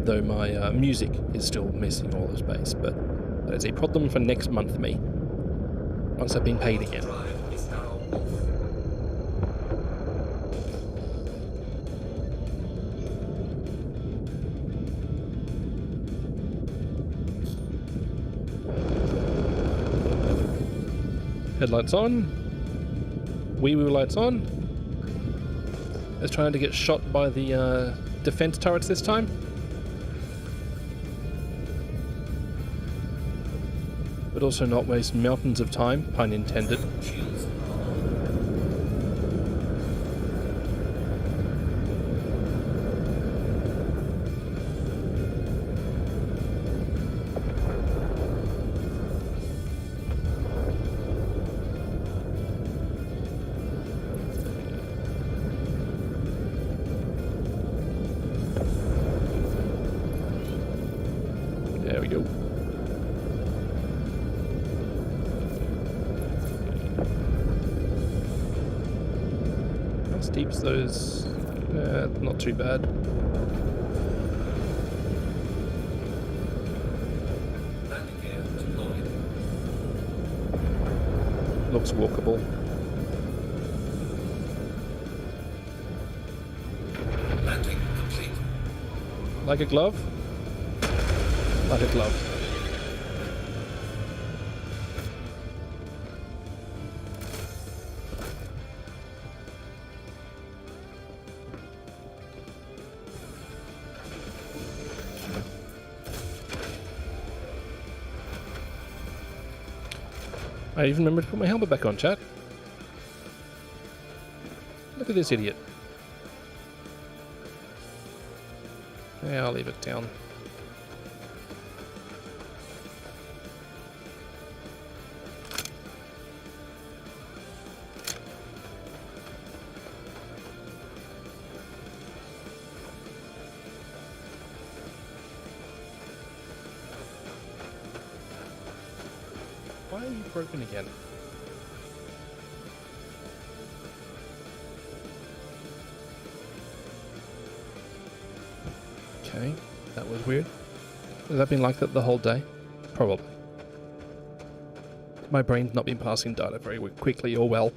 Though my music is still missing all this bass, but that is a problem for next month for me. Once I've been paid again. Drive is now off. Headlights on. Wee woo lights on. It's trying to get shot by the defense turrets this time. But also not waste mountains of time, pun intended. Shields on. There we go. How steep's those? Not too bad. Landing gear deployed. Looks walkable. Landing complete. Like a glove? Like a glove. I even remembered to put my helmet back on, chat. Look at this idiot. Yeah, I'll leave it down. Why are you broken again? Okay, that was weird. Has that been like that the whole day? Probably. My brain's not been passing data very quickly or well.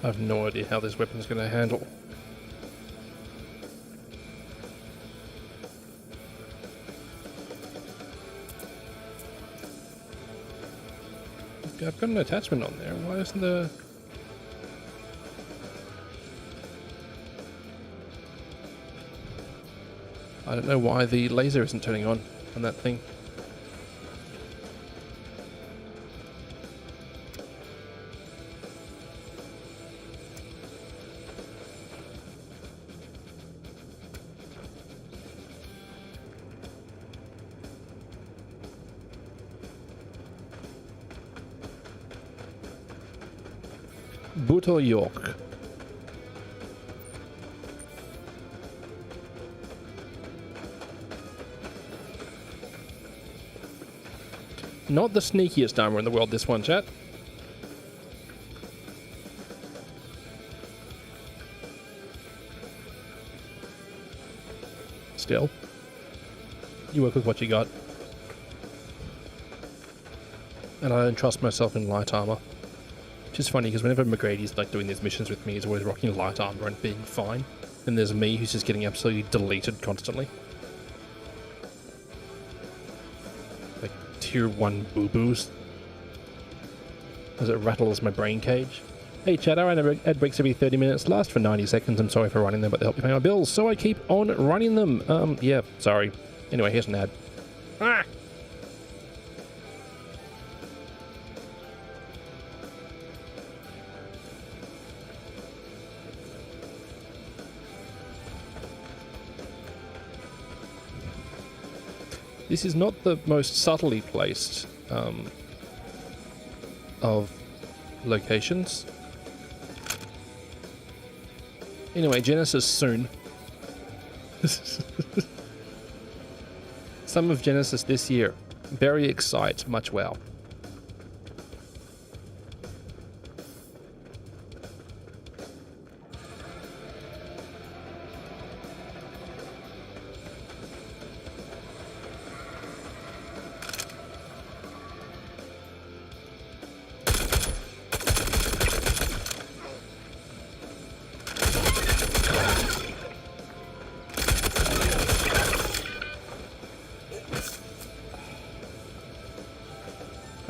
I have no idea how this weapon's going to handle. I've got an attachment on there. Why isn't the... I don't know why the laser isn't turning on that thing. Buto York. Not the sneakiest armor in the world, this one, chat. Still, you work with what you got. And I don't trust myself in light armor. Which is funny, because whenever McGrady's like doing these missions with me, he's always rocking light armor and being fine. And there's me who's just getting absolutely deleted constantly. Like tier 1 boo-boos. As it rattles my brain cage. Hey chat, I run ad breaks every 30 minutes, last for 90 seconds. I'm sorry for running them, but they help me pay my bills, so I keep on running them. Yeah, sorry. Anyway, here's an ad. Ah! This is not the most subtly placed of locations. Anyway, Genesis soon. Some of Genesis this year. Very excite, much wow.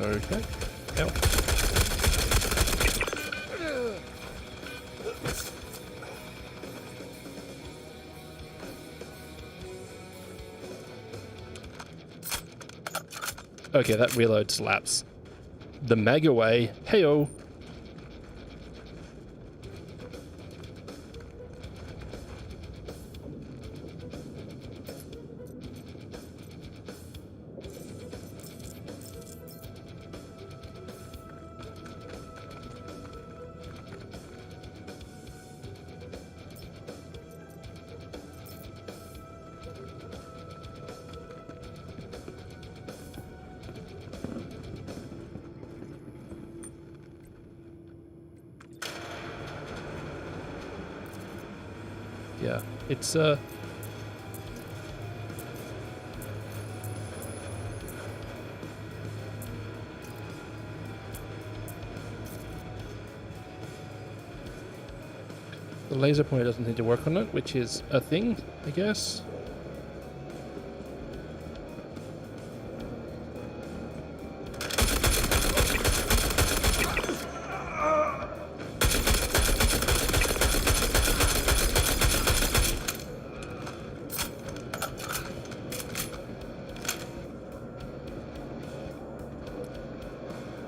Okay. Help. Okay, that reload slaps. The mag away. Heyo. Yeah, it's the laser pointer doesn't seem to work on it, which is a thing, I guess.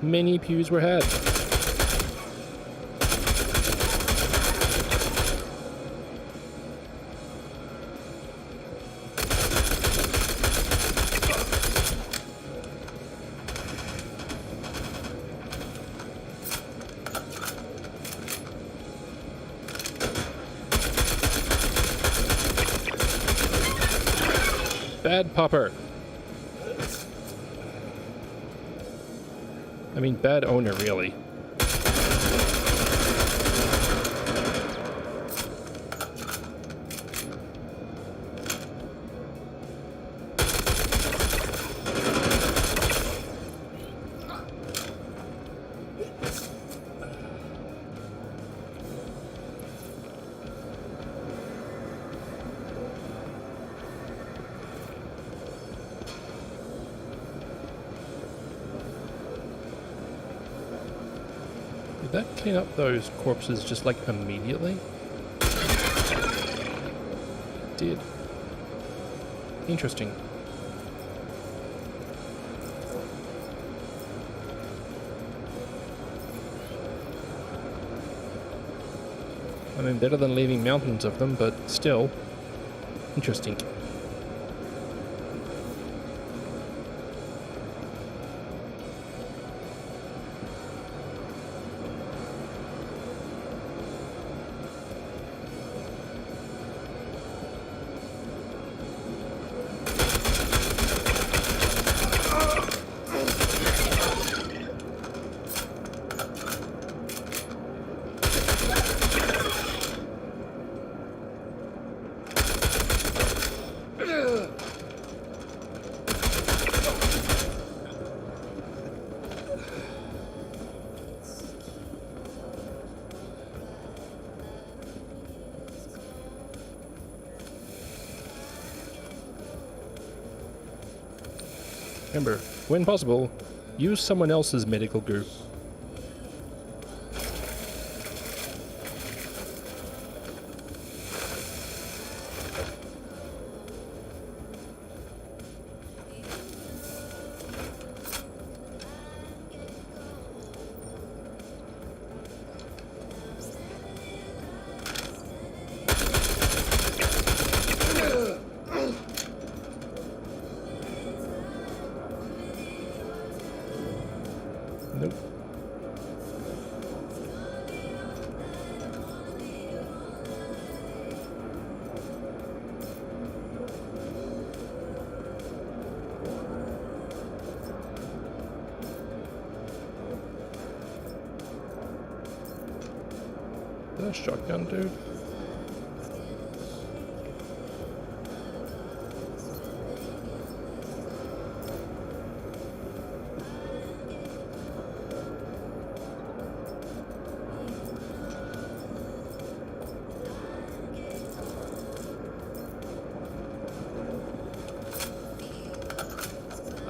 Many pews were had. Bad popper. I mean, bad owner, really. Did that clean up those corpses just like immediately? It did. Interesting. I mean, better than leaving mountains of them, but still interesting. Remember, when possible, use someone else's medical goo. Nope. Is that a shotgun, dude?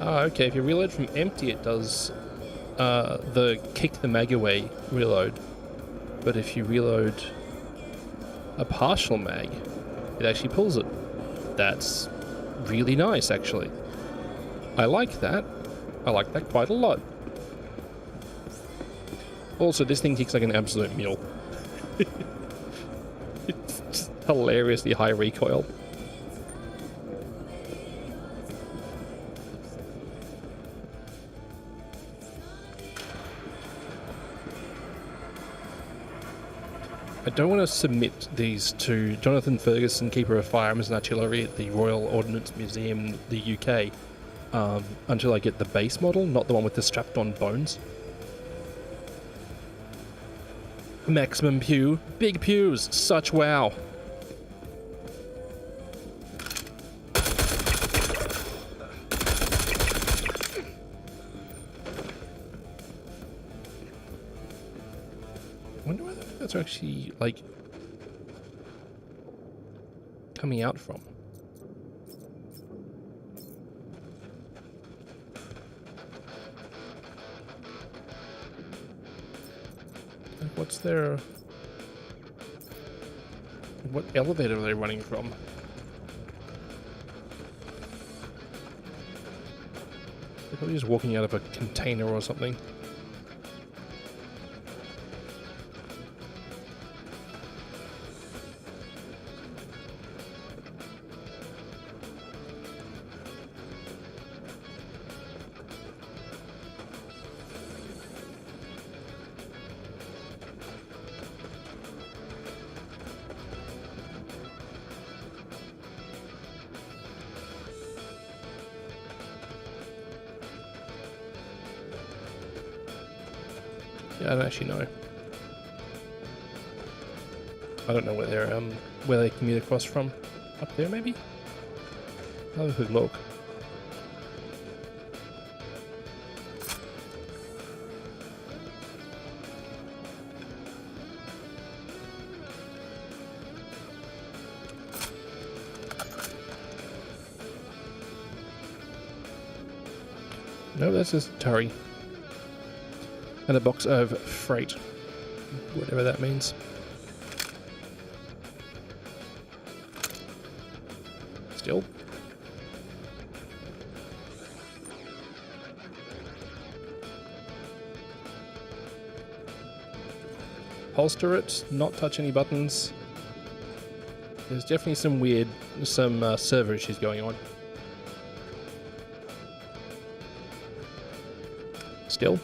Ah, okay, if you reload from empty, it does the kick the mag away reload. But if you reload a partial mag, it actually pulls it. That's really nice, actually. I like that. I like that quite a lot. Also, this thing kicks like an absolute mule. It's just hilariously high recoil. I don't want to submit these to Jonathan Ferguson, Keeper of Firearms and Artillery at the Royal Ordnance Museum in the UK until I get the base model, not the one with the strapped-on bones. Maximum pew. Big pews. Such wow. I wonder where that's actually, like, coming out from. Like, what's their... What elevator are they running from? They're probably just walking out of a container or something. Yeah, I don't actually know. I don't know where they commute across from. Up there, maybe? Have a quick look. No, that's just Tari. And a box of freight. Whatever that means. Still. holster it, not touch any buttons. There's definitely some server issues going on. Still.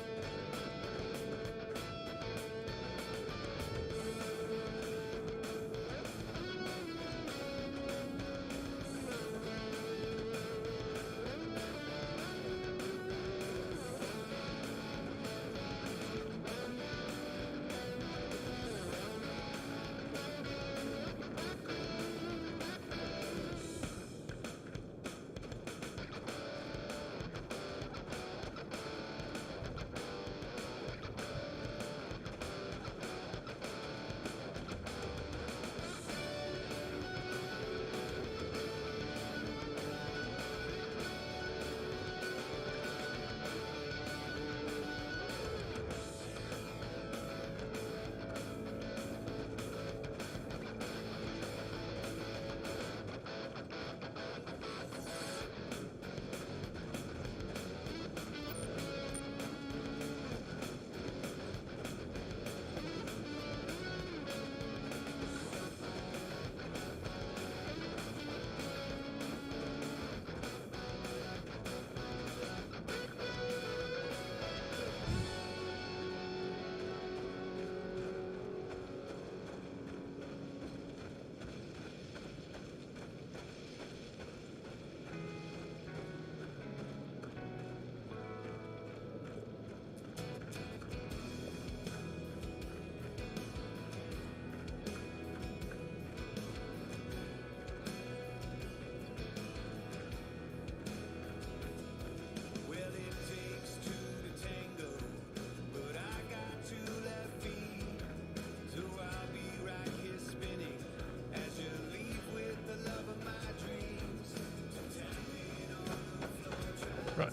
Right.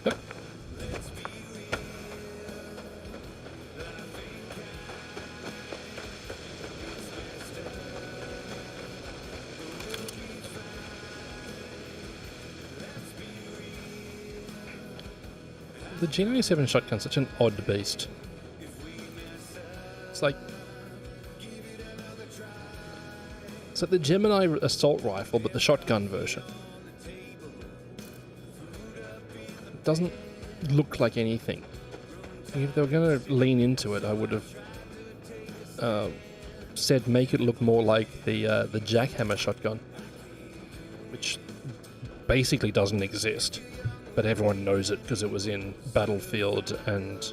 Yep. The G97 shotgun's such an odd beast. It's like the Gemini assault rifle, but the shotgun version. It doesn't look like anything. If they were going to lean into it, I would have said make it look more like the Jackhammer shotgun, which basically doesn't exist, but everyone knows it because it was in Battlefield and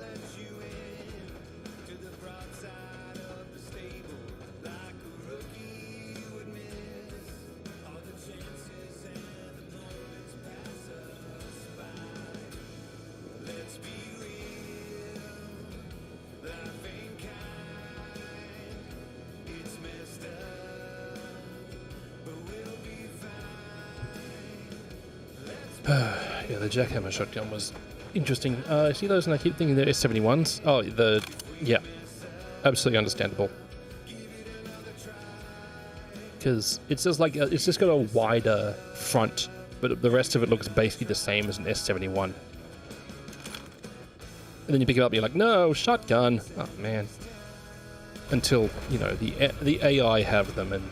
yeah, the Jackhammer shotgun was interesting. I see those and I keep thinking they're S71s. Oh, yeah, absolutely understandable. Because it's just like, it's just got a wider front, but the rest of it looks basically the same as an S71. And then you pick it up and you're like, no, shotgun. Oh, man. Until, you know, the AI have them and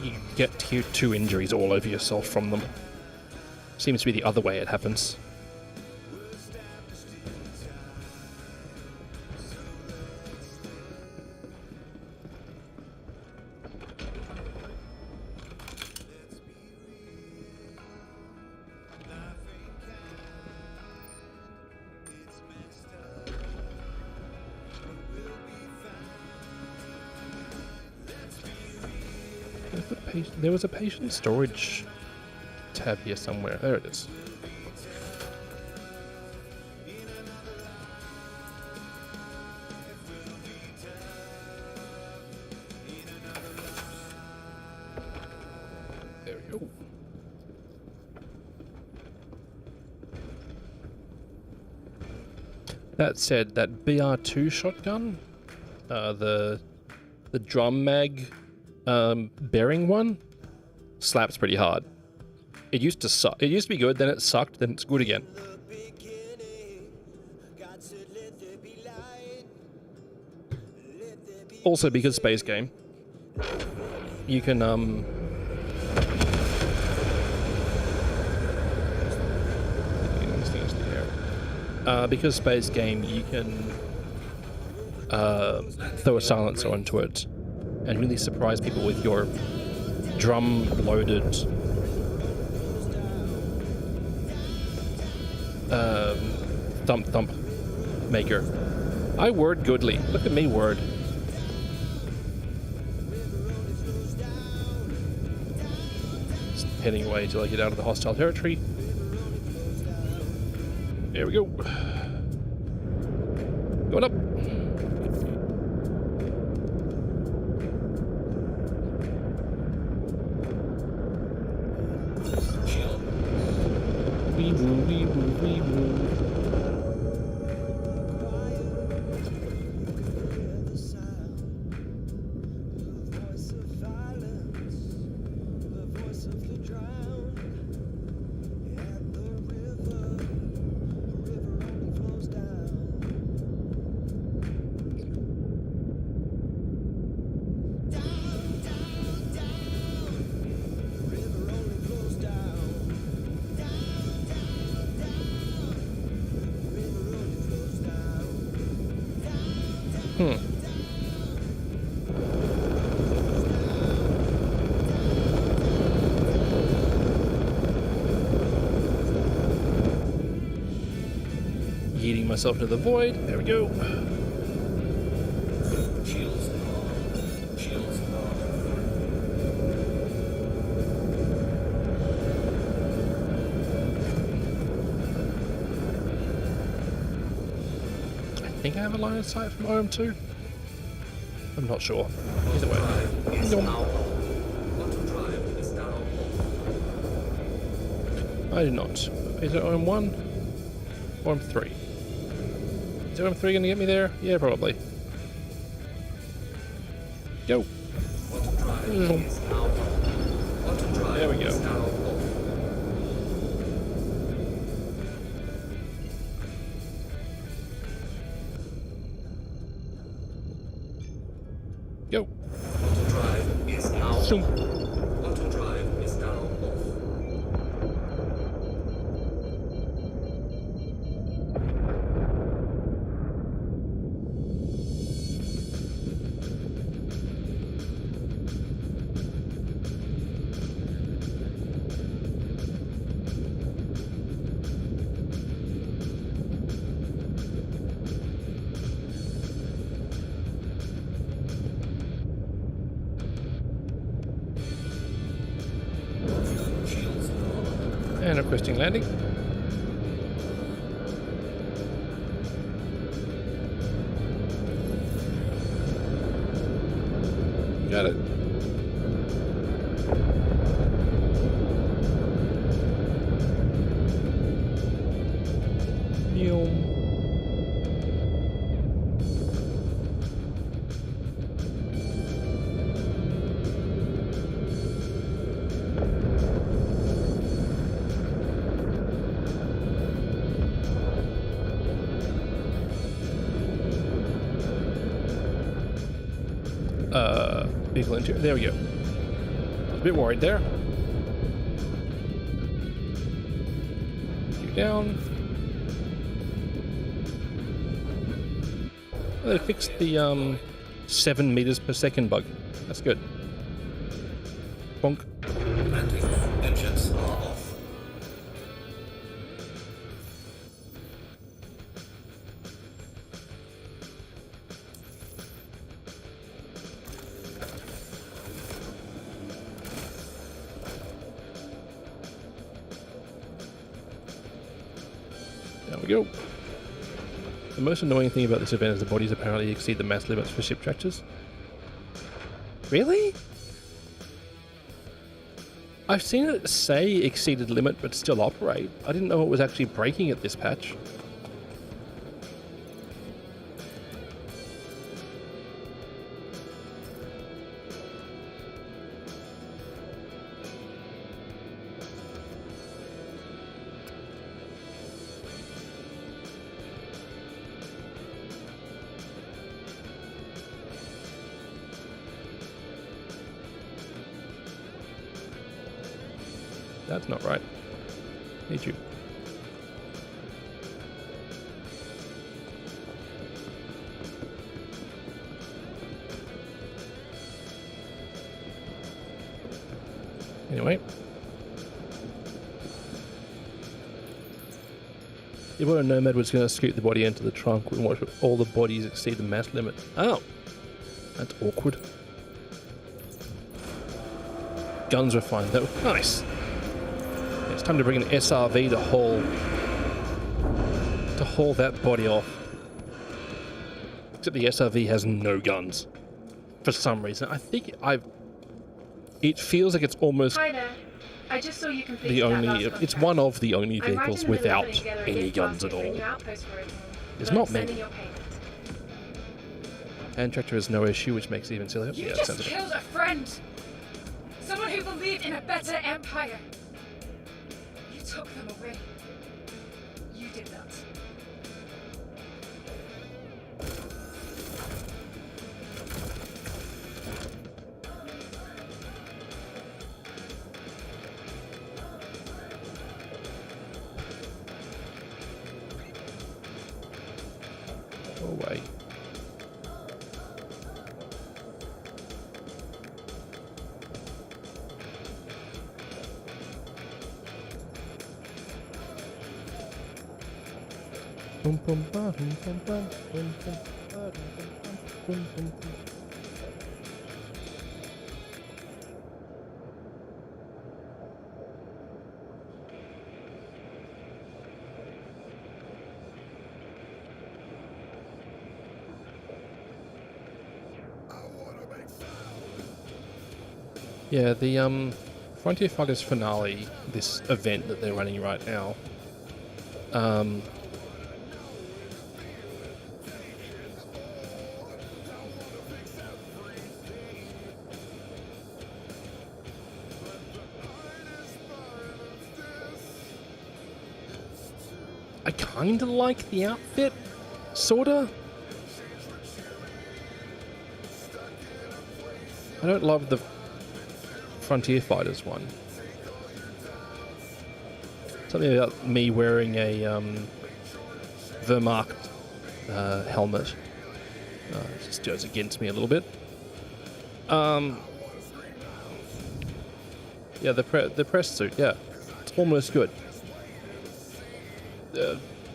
you get tier 2 injuries all over yourself from them. Seems to be the other way it happens. There was a patient storage tab here somewhere. There it is. There we go. That said, that BR2 shotgun, the drum mag bearing one, slaps pretty hard. It used to suck. It used to be good, then it sucked, then it's good again. Also, because space game, you can because space game, you can throw a silencer onto it and really surprise people with your drum-loaded thump maker. I word goodly. Look at me word. Just heading away till I get out of the hostile territory. There we go. Going up. Wee woo, wee woo, wee woo. Yeeting myself to the void. There we go. Shields on. Shields on. I think I have a line of sight from OM2. I'm not sure. Either way. Drive is Yum. now off. Auto drive is now off. I do not. Is it OM1? OM3? Is OM3 going to get me there? Yeah, probably. Go. Auto drive is now off. Auto drive There we go. is now off. Go. Auto drive is now Zoom. off. Auto drive is now off. Shields on. And requesting landing. Got it. Meow. Vehicle interior. There we go. I was a bit worried there. You down. They fixed the 7 meters per second bug. That's good. Bonk. Landing. Engines are off. There we go. The most annoying thing about this event is the bodies apparently exceed the mass limits for ship tractors. Really? I've seen it say exceeded limit but still operate. I didn't know it was actually breaking at this patch. That's not right. Need you. Anyway. If what a Nomad was going to scoot the body into the trunk and watch all the bodies exceed the mass limit. Oh. That's awkward. Guns are fine though. Nice. It's time to bring an SRV to haul that body off. Except the SRV has no guns. For some reason. I think it feels like it's almost Hi there. I just saw you completed the that only... last It's contract. one of the only I'm right vehicles in the middle of without putting together a any gift guns at basket for a all. new outpost for it. There's I'm not sending many. your payment. Hand tractor has no issue, which makes it even sillier. You Yeah, just sensible. killed a friend! Someone who believed in a better empire! You took them away. You did that. Go away. Bum, bum, ba, dum, bum, bum, bum, bum, ba, dum, bum, bum, bum, bum. Yeah, the Frontier Fighters finale, this event that they're running right now, I kinda like the outfit, sorta. I don't love the Frontier Fighters one. Something about me wearing a Wehrmacht helmet just goes against me a little bit. Yeah, the press suit, yeah, it's almost good.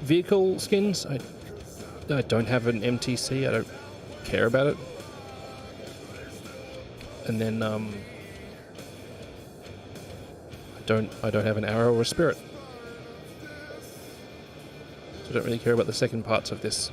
Vehicle skins, I don't have an MTC. I don't care about it. And then I don't have an arrow or a spirit. So I don't really care about the second parts of this.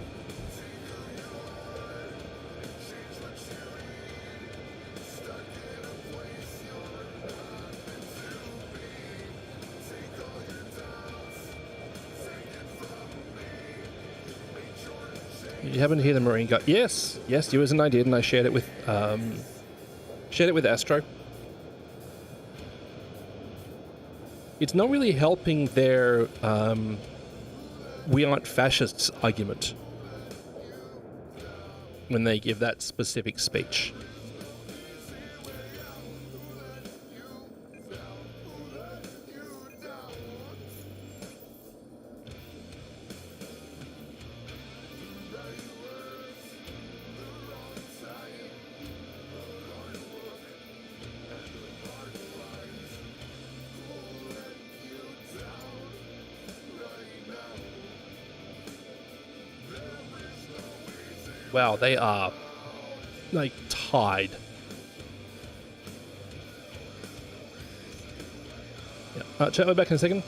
You happen to hear the Marine guy? Yes, you as and I did, and I shared it with Astro. It's not really helping their we aren't fascists argument when they give that specific speech. Wow, they are like tied. Yeah. Chat, we're back in a second.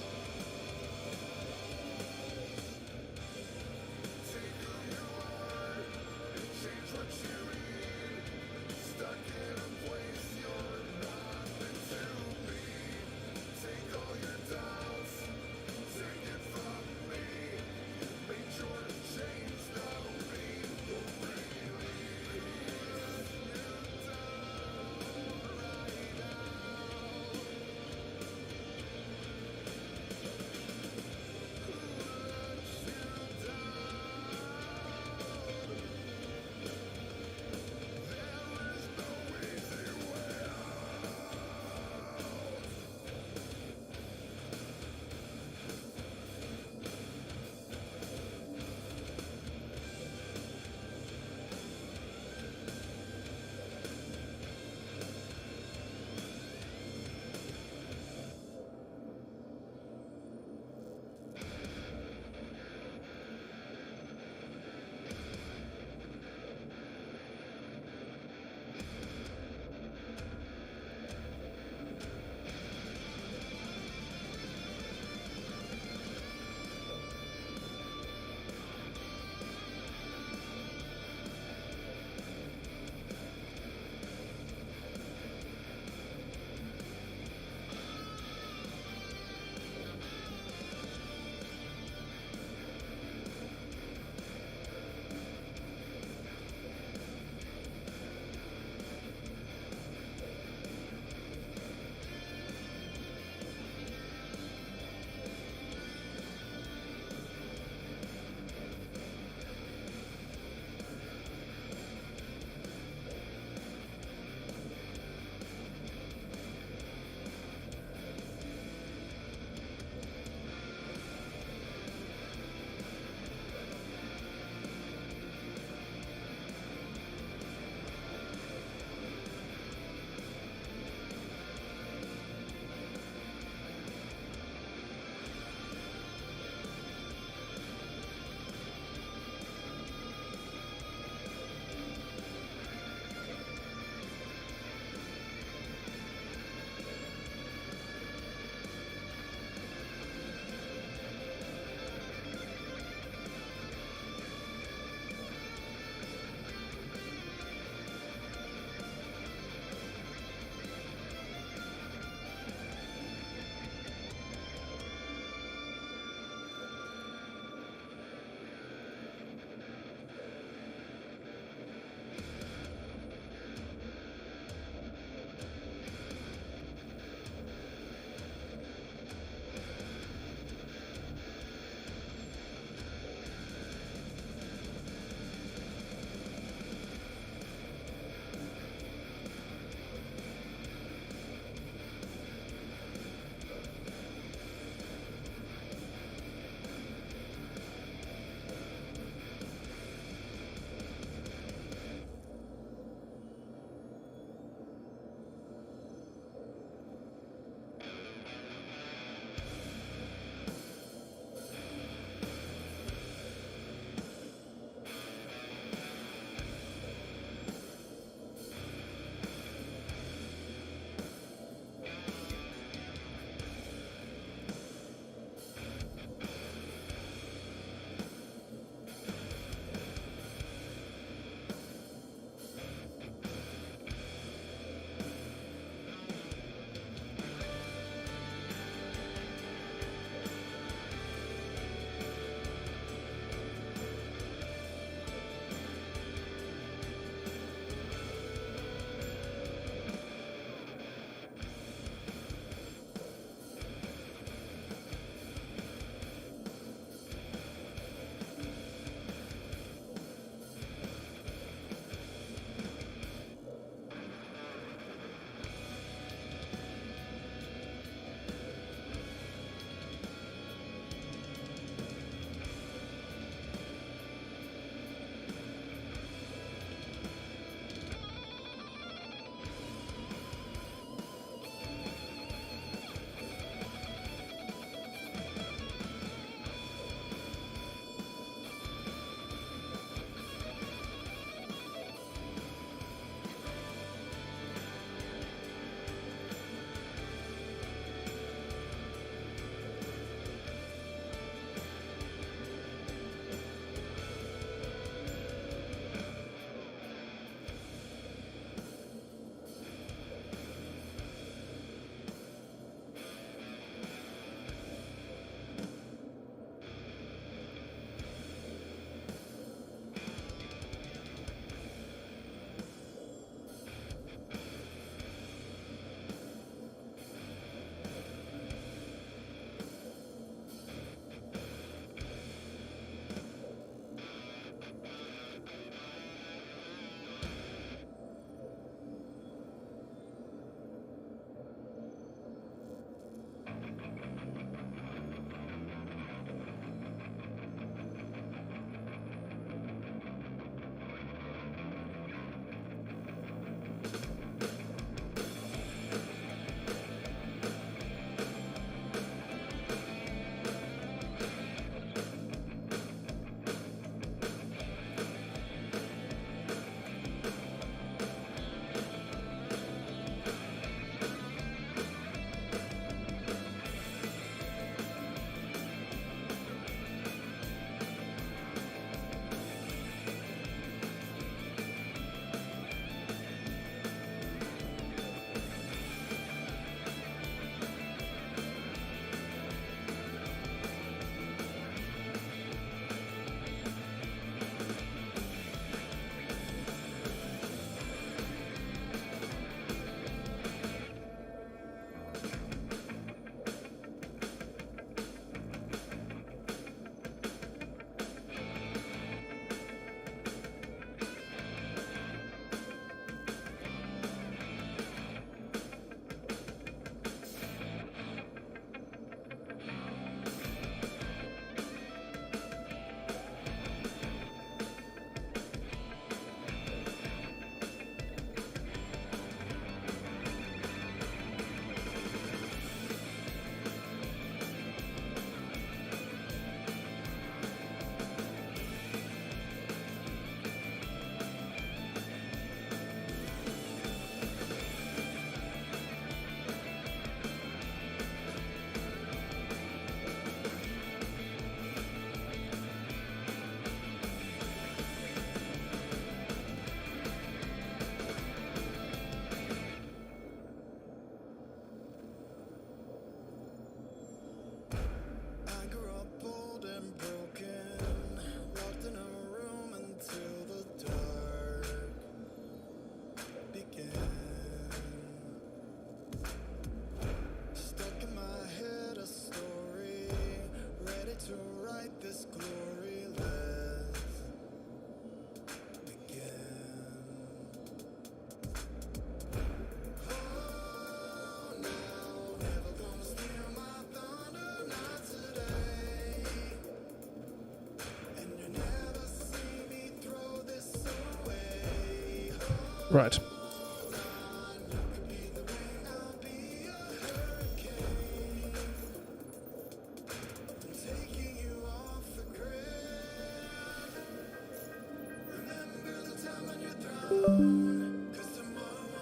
Right.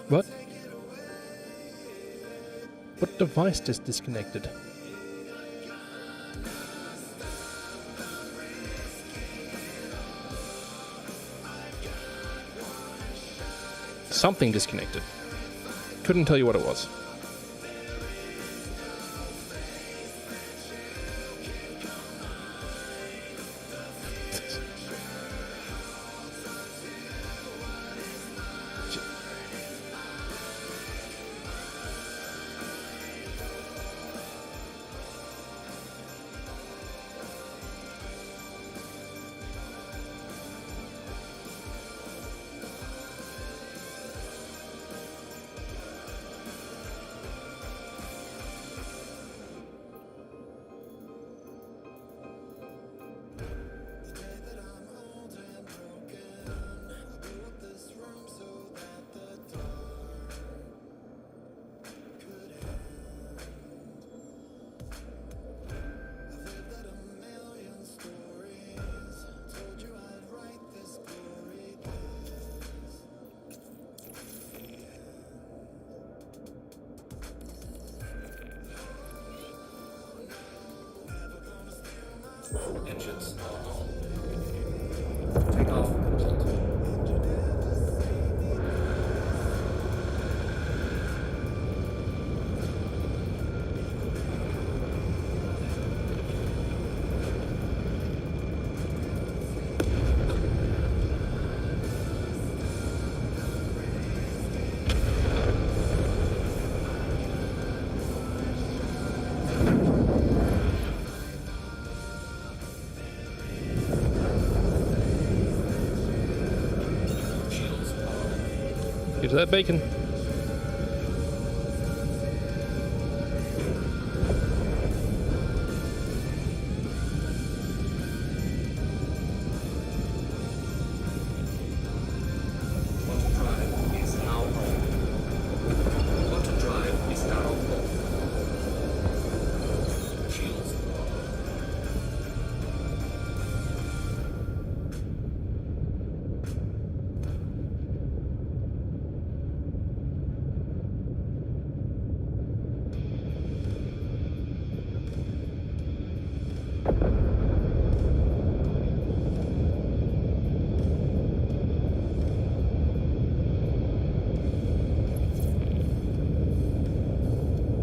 What? What device is disconnected? Something disconnected. Couldn't tell you what it was. Engines on. Takeoff complete. Shields on. Get to that beacon. Auto drive is now on. Auto drive is now on. Shields on.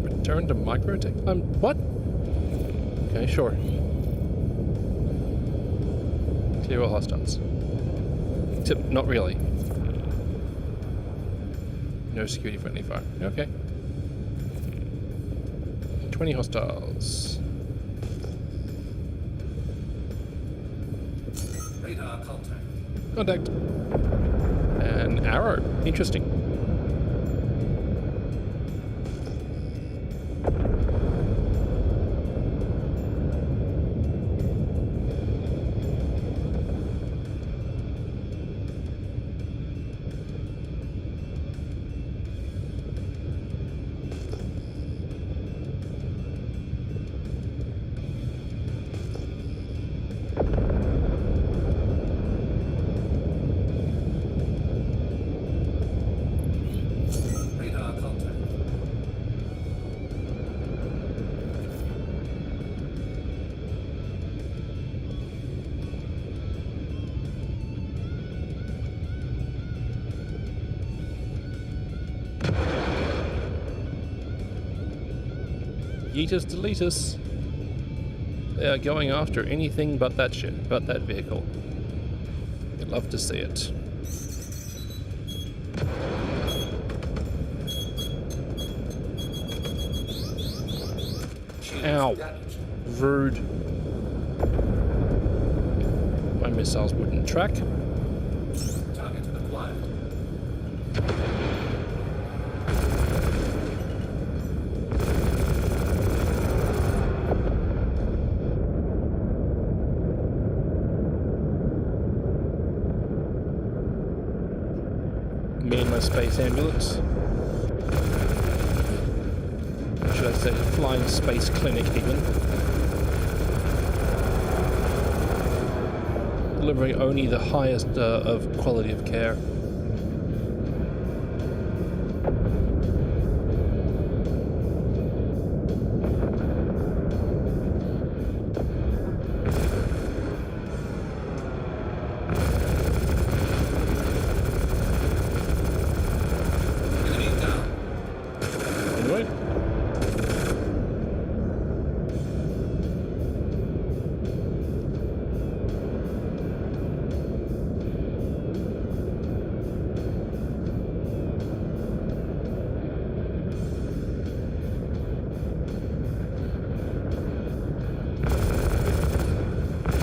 Return to microtech. What? Okay, sure. Clear all hostiles. Except, not really. No security friendly fire. Okay. 20 hostiles. Radar contact. Contact. An arrow. Interesting. Radar contact. Yeetus deletus. They are going after anything but that shit, but that vehicle. You'd love to see it. Shields Ow. damaged. Rude. My missiles wouldn't track. Target acquired. Me and my a space ambulance. Or should I say flying space clinic even. Delivering only the highest of quality of care. Enemy down. Anyway.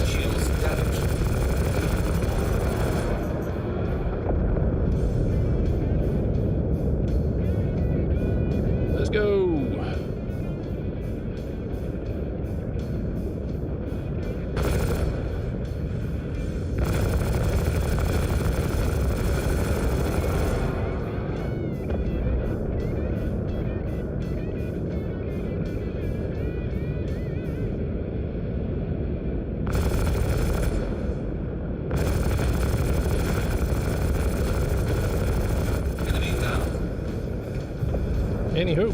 Shields damaged. Let's go. Enemy down. Anywho.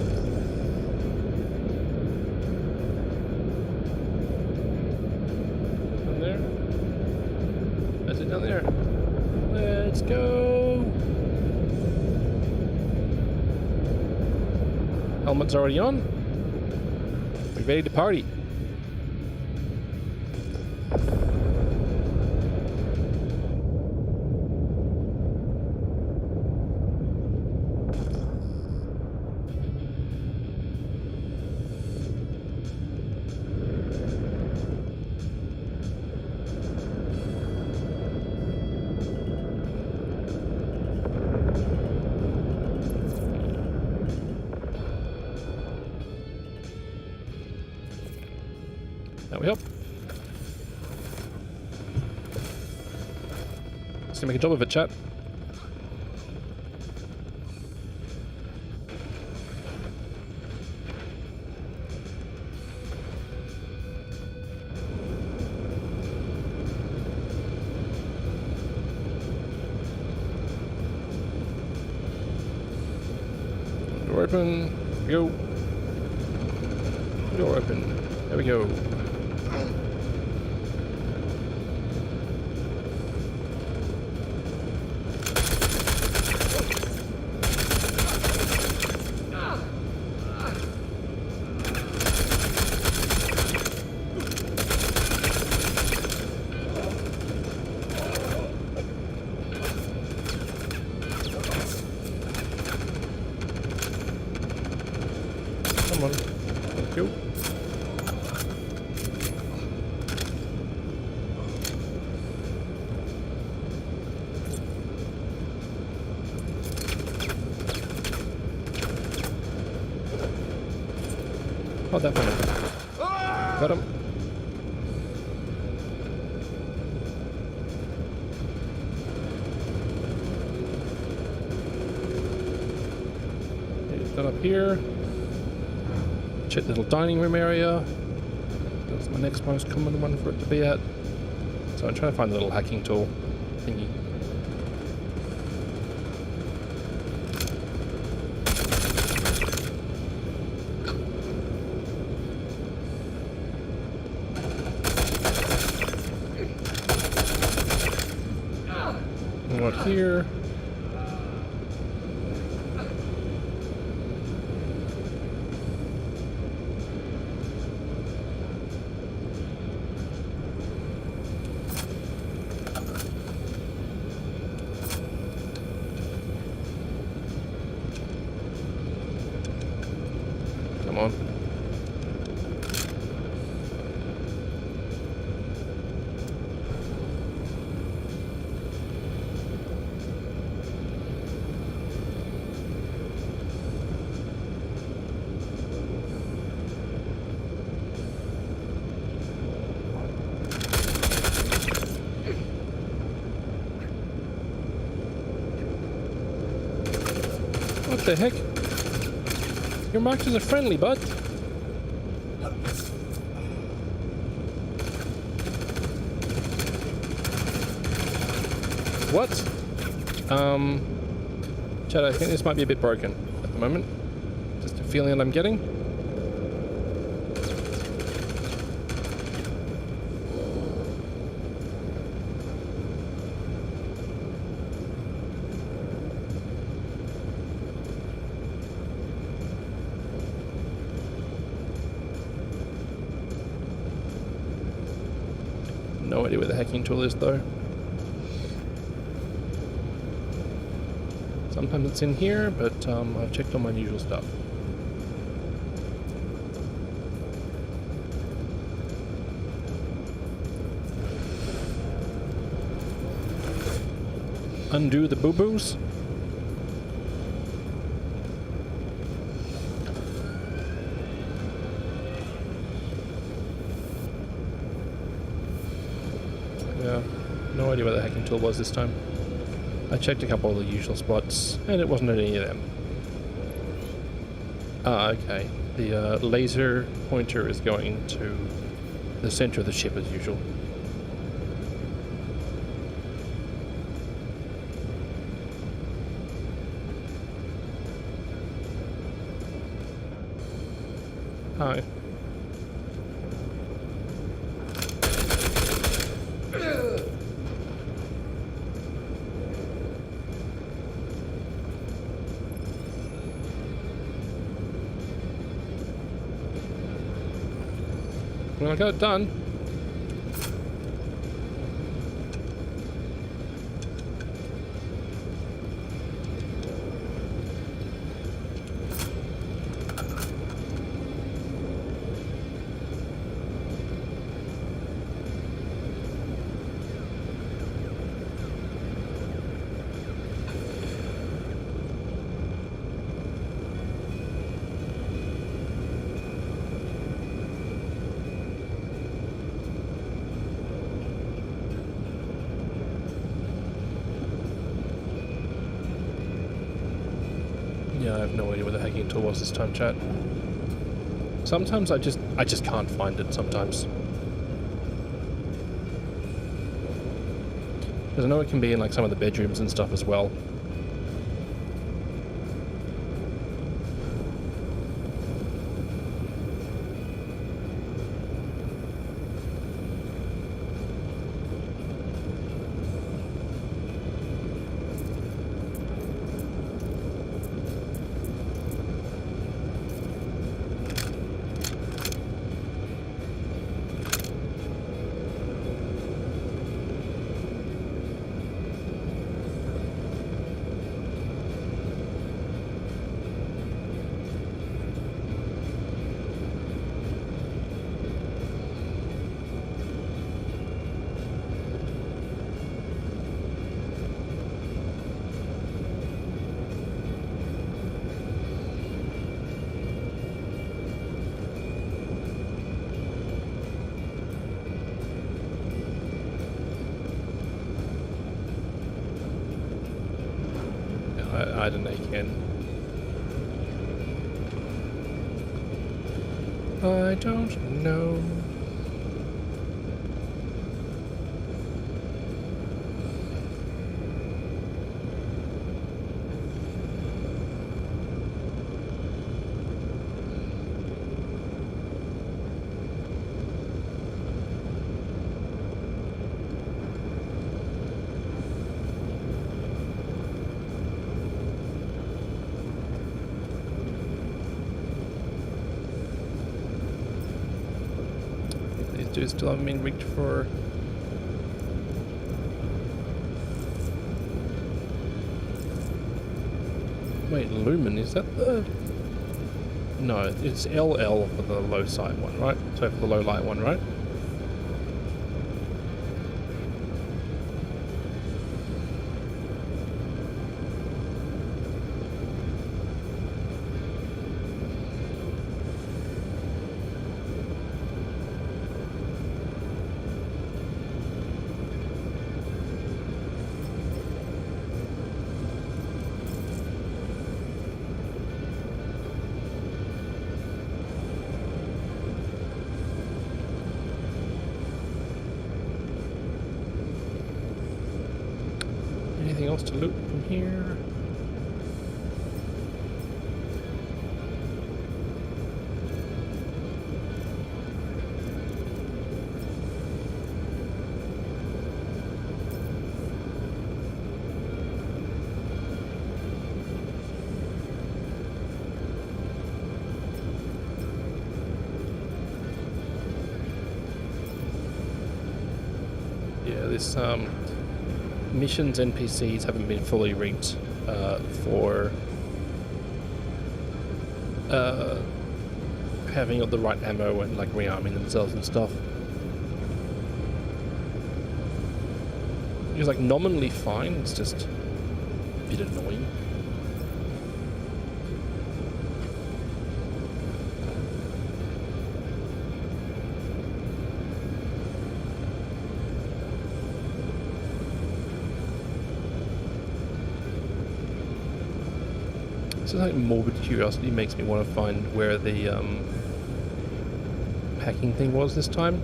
Down there. That's it down there. Let's go. Helmet's already on. We're ready to party. That we help. Let's make a job of it, chat. Door open. Go. Door open. There we go. Come on. Let's go. Oh, that one. Got him. Okay, that up here. Check the little dining room area. That's my next most common one for it to be at. So I'm trying to find the little hacking tool thingy. What here? Come on. What the heck? You're marked as a friendly, bud. What? Chad, I think this might be a bit broken at the moment. Just a feeling that I'm getting. No idea where the hacking tool is though. Sometimes it's in here, but I've checked all my usual stuff. Undo the boo-boos. Yeah, no idea where the hacking tool was this time. I checked a couple of the usual spots, and it wasn't at any of them. Ah, okay. The laser pointer is going to the center of the ship as usual. Hi. Well, I got it done. Yeah, I have no idea where the hacking tool was this time, chat. Sometimes I just can't find it sometimes. Because I know it can be in like some of the bedrooms and stuff as well. I don't know, Ken. I don't know. Dudes still haven't been rigged for. Wait, Lumen, is that the. No, it's LL for the low side one, right? So for the low light one, right? else to loot from here? Yeah, this missions NPCs haven't been fully rigged for having the right ammo and like rearming themselves and stuff. It's like nominally fine, it's just a bit annoying. So like morbid curiosity makes me want to find where the hacking thing was this time.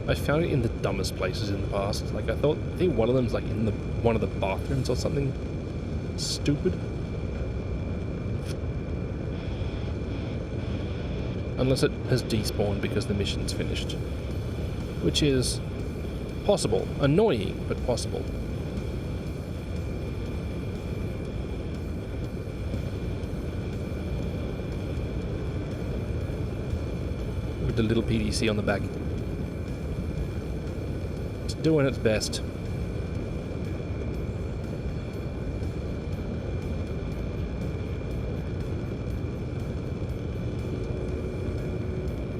I found it in the dumbest places in the past. Like I think one of them's like in one of the bathrooms or something stupid. Unless it has despawned because the mission's finished, which is possible, annoying but possible. The little PDC on the back. It's doing its best.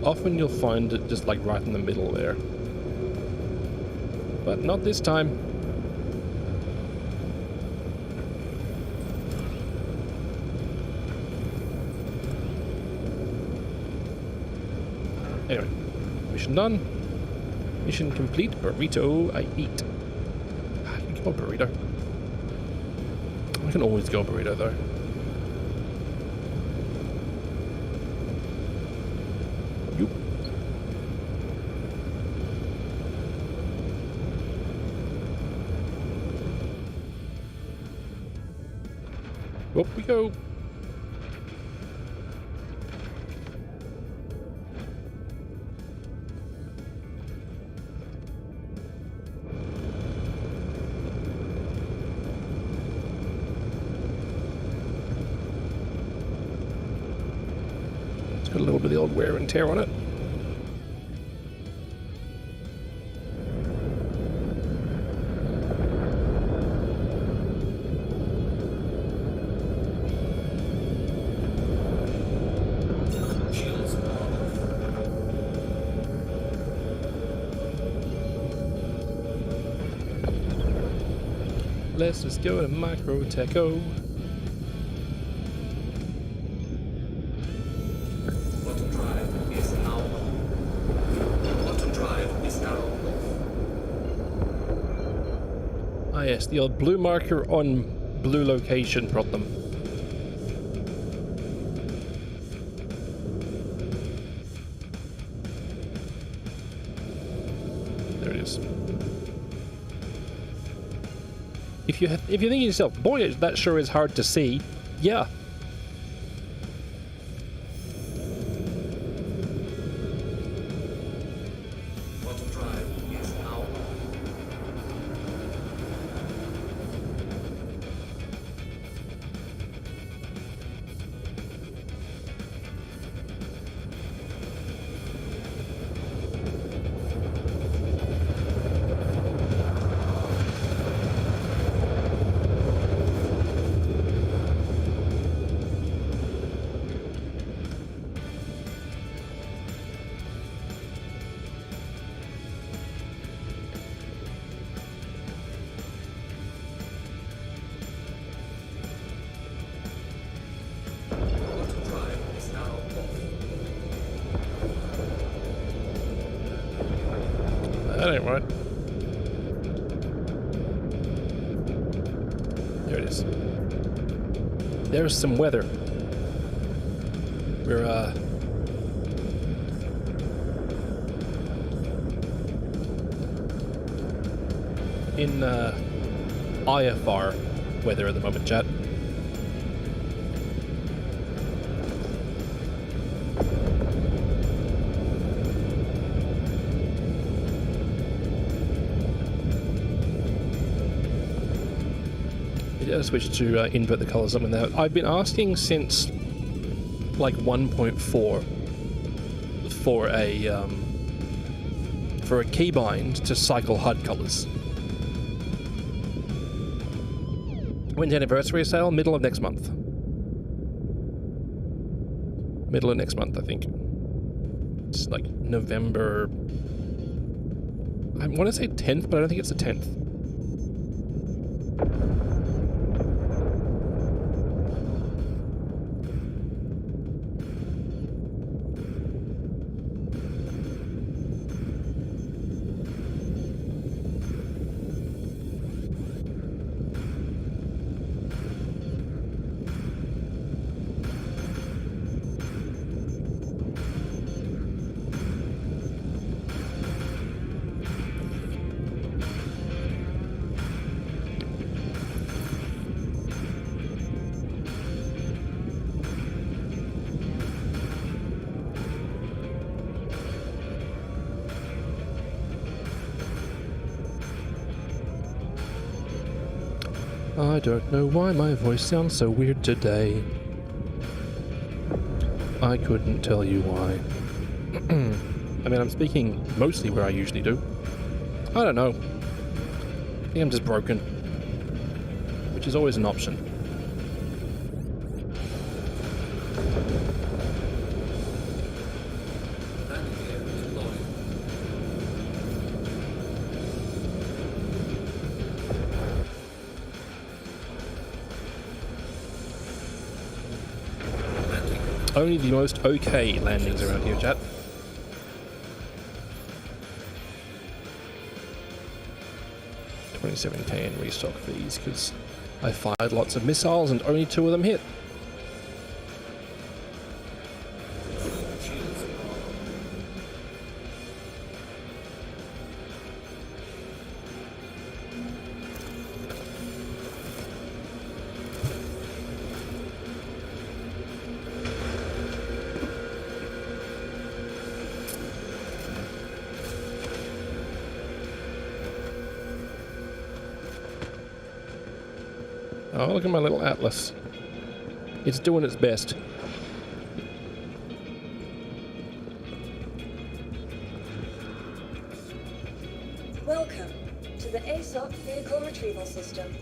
Often you'll find it just like right in the middle there. But not this time. Anyway, mission done. Mission complete. Burrito I eat. I can go burrito. I can always go burrito though. Yoop. Up we go. Got a little bit of the old wear and tear on it. Shields on. Let's just go to Microtecho. Auto drive is now on. Auto drive is now off. Ah yes, the old blue marker on blue location problem. There it is. If you think to yourself, boy, that sure is hard to see. Yeah. Auto drive is now on. Auto drive is now off. That ain't right. There it is. There's some weather. We're in IFR weather at the moment, chat. Switch to invert the colors up and that. I've been asking since like 1.4 for a keybind to cycle HUD colors. When's anniversary sale? Middle of next month. Middle of next month, I think. It's like November. I want to say 10th, but I don't think it's the 10th. I don't know why my voice sounds so weird today. I couldn't tell you why. I mean, I'm speaking mostly where I usually do. I don't know. I think I'm just broken. Which is always an option. Landing gear deployed. Landing. Only the most okay landings around here, chat. $27k in restock fees because I fired lots of missiles and only 2 of them hit. Shields. Oh, look at my little Atlas. It's doing its best. Welcome to the ASOC Vehicle Retrieval System.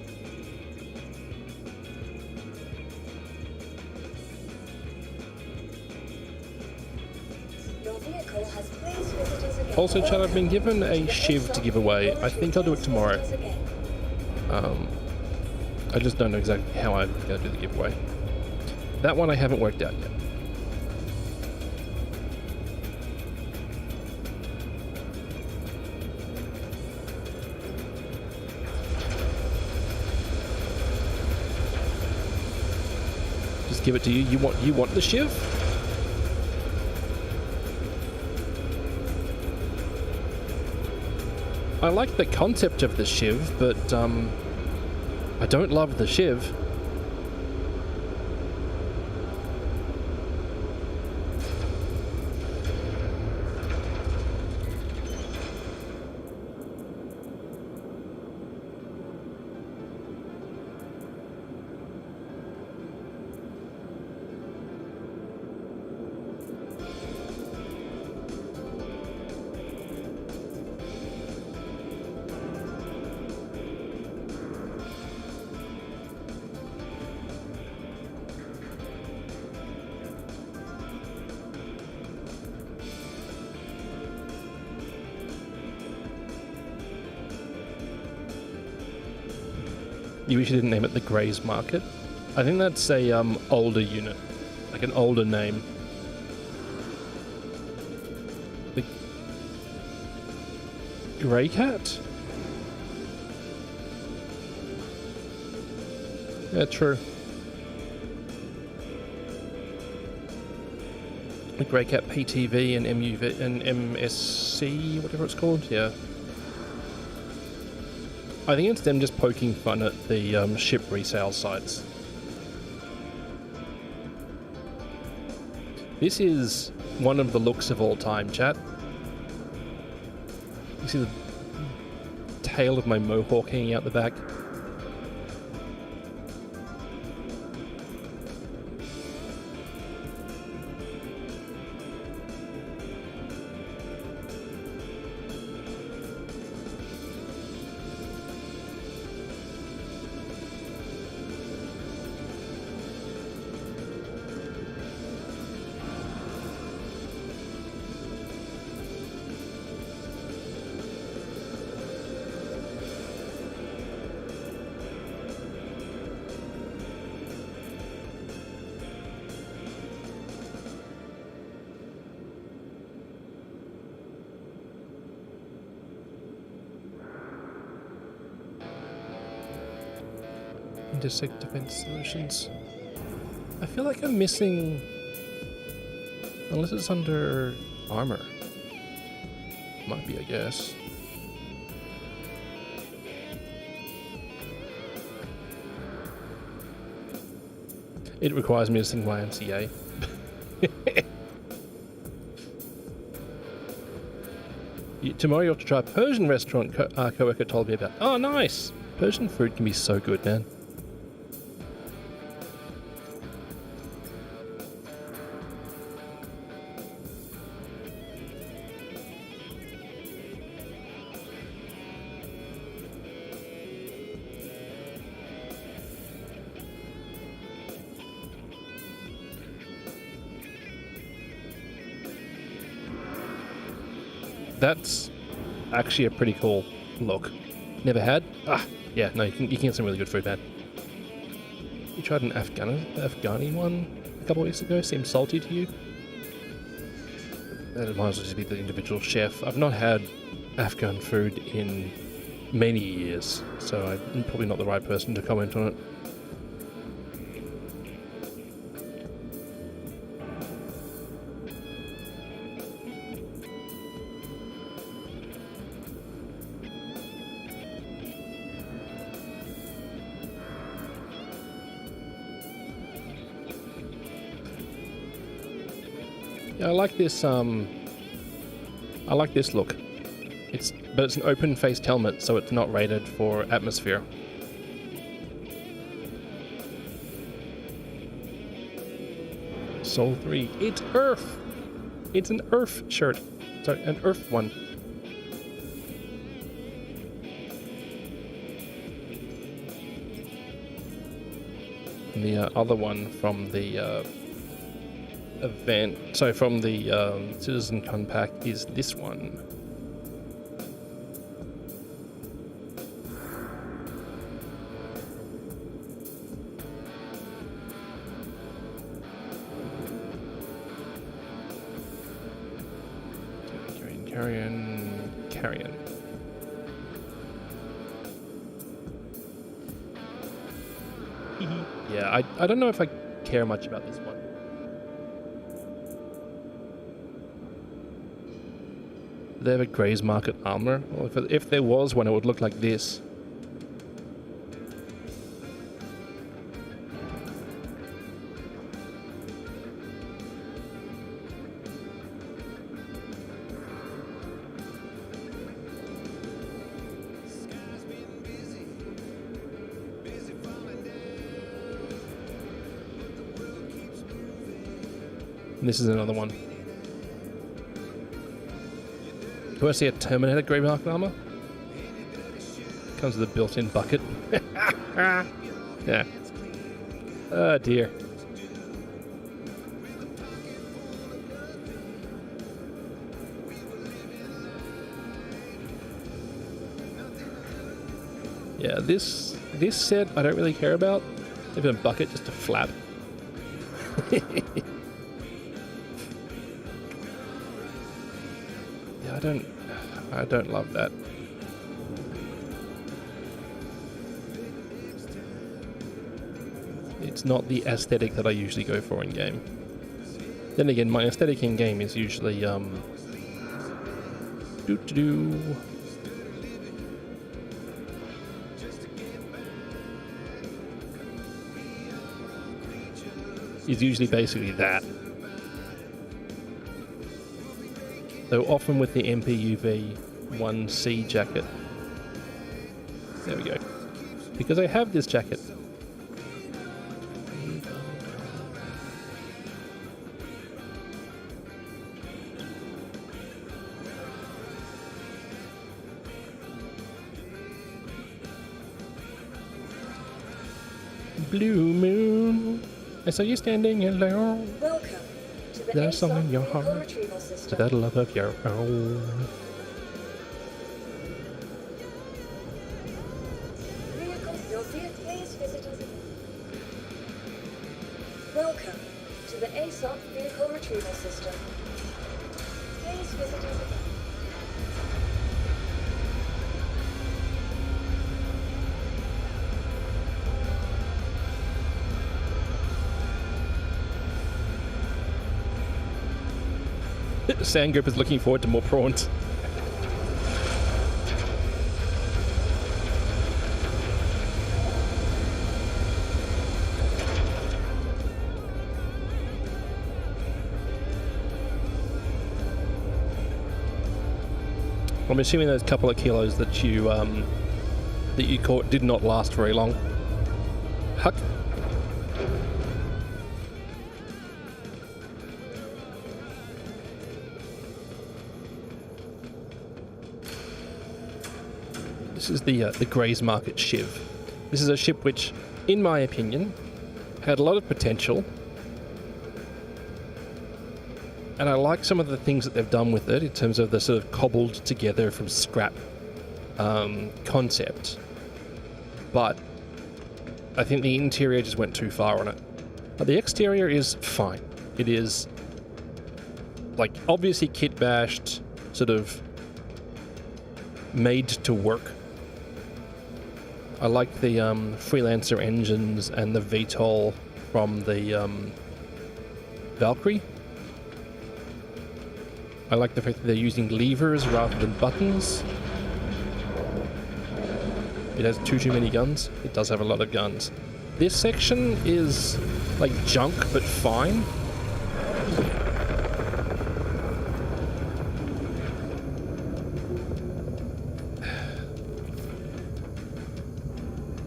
Your vehicle has placed visitors again. Also, chat, I've been given a Shiv to give away. I think I'll do it tomorrow. I just don't know exactly how I'm going to do the giveaway. That one I haven't worked out yet. Just give it to you. You want the Shiv? I like the concept of the Shiv, but I don't love the Shiv. You wish you didn't name it the Greys Market. I think that's a older unit, like an older name. The Grey Cat? Yeah, true. The Grey Cat PTV and MUV and MSC, whatever it's called. Yeah. I think it's them just poking fun at the ship resale sites. This is one of the looks of all time, chat. You see the tail of my mohawk hanging out the back? Intersect Defense Solutions. I feel like I'm missing... Unless it's under armor. Might be, I guess. It requires me to sing YMCA. Tomorrow you have to try a Persian restaurant co-worker told me about. Oh, nice! Persian food can be so good, man. That's actually a pretty cool look. Never had? Ah, yeah, no, you can get some really good food, man. You tried an Afghani one a couple of weeks ago, seemed salty to you? That might as well just be the individual chef. I've not had Afghan food in many years, so I'm probably not the right person to comment on it. Yeah, I like this. I like this look. But it's an open-faced helmet, so it's not rated for atmosphere. Sol 3. It's Earth. It's an Earth shirt. Sorry, an Earth one. And the other one from the event, so from the CitizenCon pack, is this one. Carrion. Yeah, I don't know if I care much about this one. Do they have a Grey's Market armor? Well, if there was one, it would look like this. And this is another one. Do I see a Terminator Grey Market armor? Comes with a built-in bucket. Yeah. Oh dear. Yeah, this set I don't really care about. Even a bucket, just a flap. I don't love that. It's not the aesthetic that I usually go for in game. Then again, my aesthetic in game is usually is usually basically that. So often with the MPUV 1C jacket. There we go. Because I have this jacket. Blue moon, I saw you standing alone. Welcome to the There's something in your vehicle heart retrieval To system. that love of your own. Your vehicle, please visit us again. Welcome to the ASOP vehicle retrieval system. Please visit us again. Sandgroup is looking forward to more prawns. I'm assuming those couple of kilos that you caught did not last very long. Huck. This is the Grey's Market Shiv. This is a ship which, in my opinion, had a lot of potential. And I like some of the things that they've done with it in terms of the sort of cobbled together from scrap concept. But I think the interior just went too far on it. But the exterior is fine. It is, like, obviously kit bashed, sort of made to work. I like the Freelancer engines and the VTOL from the Valkyrie. I like the fact that they're using levers rather than buttons. It has too many guns. It does have a lot of guns. This section is like junk, but fine.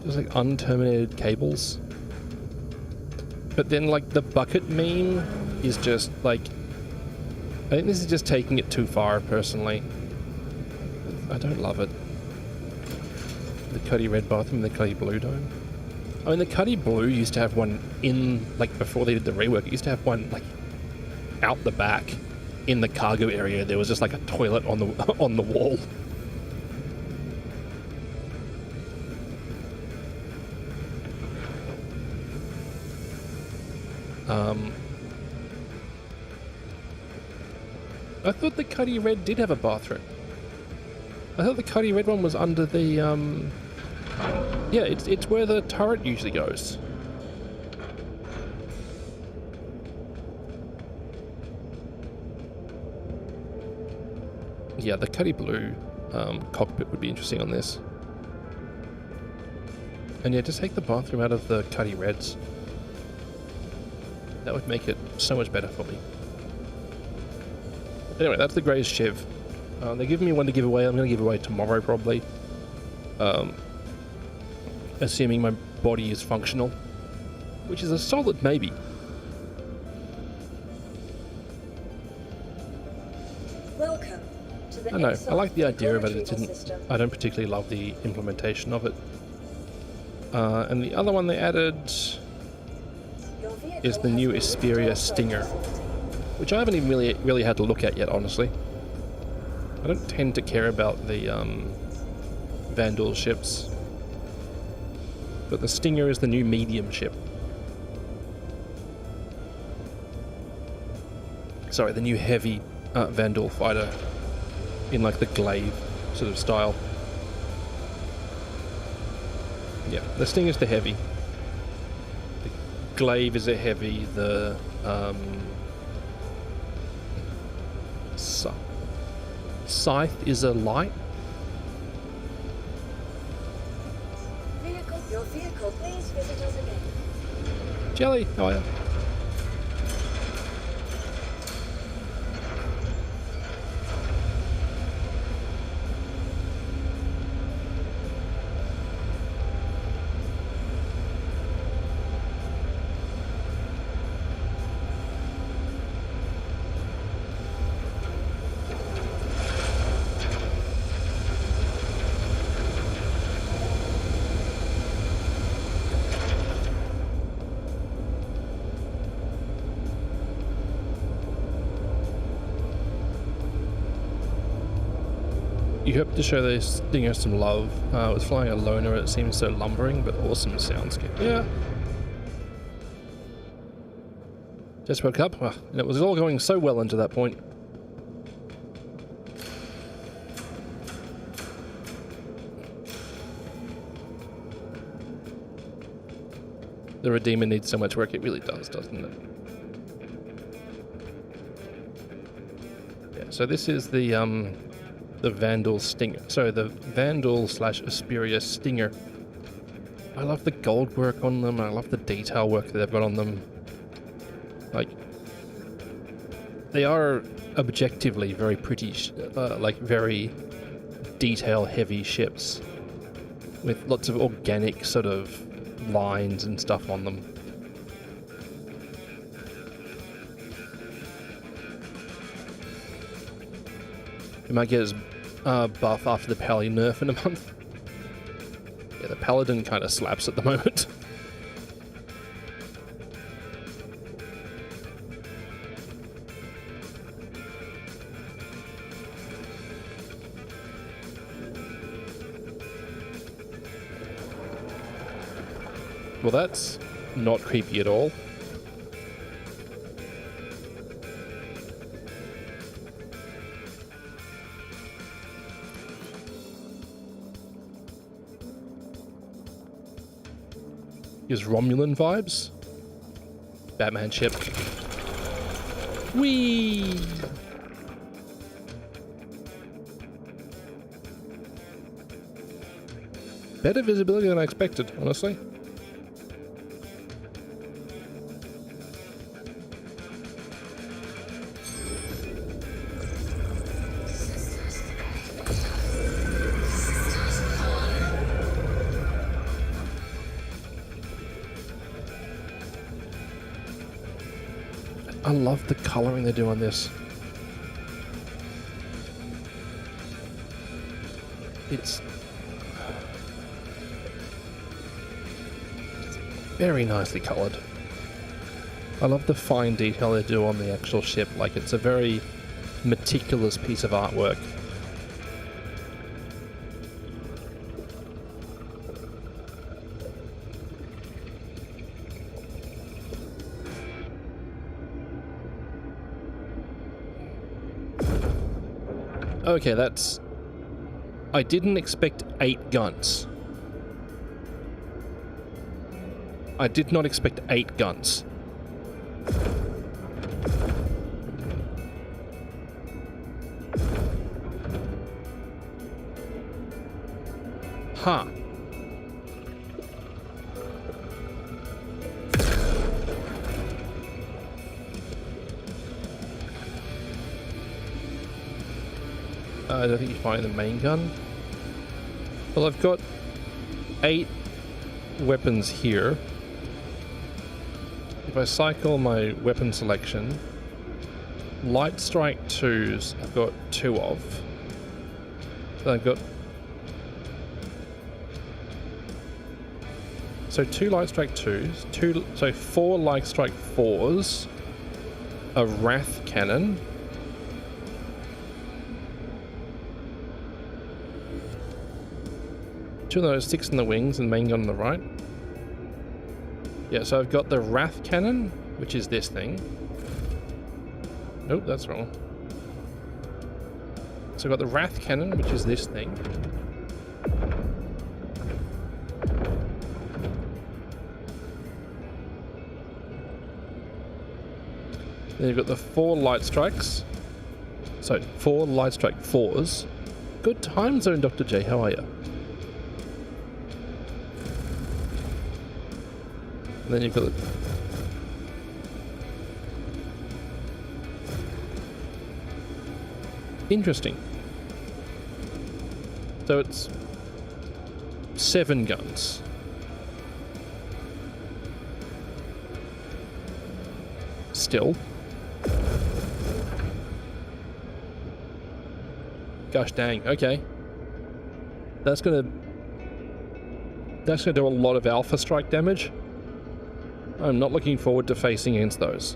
There's like unterminated cables. But then like the bucket meme is just like, I think this is just taking it too far, personally. I don't love it. The Cuddy Red bathroom and the Cuddy Blue dome. I mean, the Cuddy Blue used to have one in, like, before they did the rework, it used to have one, like, out the back in the cargo area. There was just, like, a toilet on the on the wall. I thought the Cuddy Red did have a bathroom. I thought the Cuddy Red one was under the, yeah, it's where the turret usually goes. Yeah, the Cuddy Blue cockpit would be interesting on this. And yeah, just take the bathroom out of the Cuddy Reds. That would make it so much better for me. Anyway, that's the Grey's Shiv. They're giving me one to give away. I'm going to give away tomorrow, probably. Assuming my body is functional. Which is a solid maybe. Welcome to the I know, I ASOP like the idea of it. vehicle retrieval system. I don't particularly love the implementation of it. And the other one they added Your vehicle is the has new been Esperia withdrawn from Stinger, processing. which I haven't even really had to look at yet, honestly. I don't tend to care about the Vandal ships, but the Stinger is the new medium ship. Sorry, the new heavy Vandal fighter in like the glaive sort of style. Yeah, the Stinger's the heavy. The glaive is a heavy. The Scythe is a light. Your vehicle, please visit us again. Jelly, how are you? You hope to show this Stinger some love. It was flying a loner, it seems so lumbering, but awesome soundscape. Yeah. Just woke up, and it was all going so well until that point. The Redeemer needs so much work, it really does, doesn't it? Yeah, so this is the Vandal Stinger. So the Vandal / Asperia Stinger. I love the gold work on them, I love the detail work that they've got on them. Like, they are objectively very pretty, like very detail-heavy ships with lots of organic sort of lines and stuff on them. You might get his buff after the Pally nerf in a month. Yeah, the Paladin kind of slaps at the moment. Well, that's not creepy at all. Gives Romulan vibes. Batman ship. Whee! Better visibility than I expected, honestly. I love the coloring they do on this. It's very nicely colored. I love the fine detail they do on the actual ship. Like, it's a very meticulous piece of artwork. Okay, that's... I didn't expect 8 guns. I did not expect 8 guns. Huh. I don't think you find the main gun. Well, I've got 8 weapons here. If I cycle my weapon selection, Light Strike 2s I've got 2 of. Then I've got... So 2 Light Strike 2s, so 4 Light Strike 4s, a Wrath Cannon, two of those 6 in the wings and main gun on the right. Yeah, so I've got the Wrath Cannon, which is this thing. Nope, that's wrong. So I've got the Wrath Cannon, which is this thing. Then you've got the 4 Light Strikes. So, 4 Light Strike 4s. Good time zone, Dr. J, how are you? And then you've got the... Interesting. So it's 7 guns. Still. Gosh dang, okay. That's gonna do a lot of alpha strike damage. I'm not looking forward to facing against those.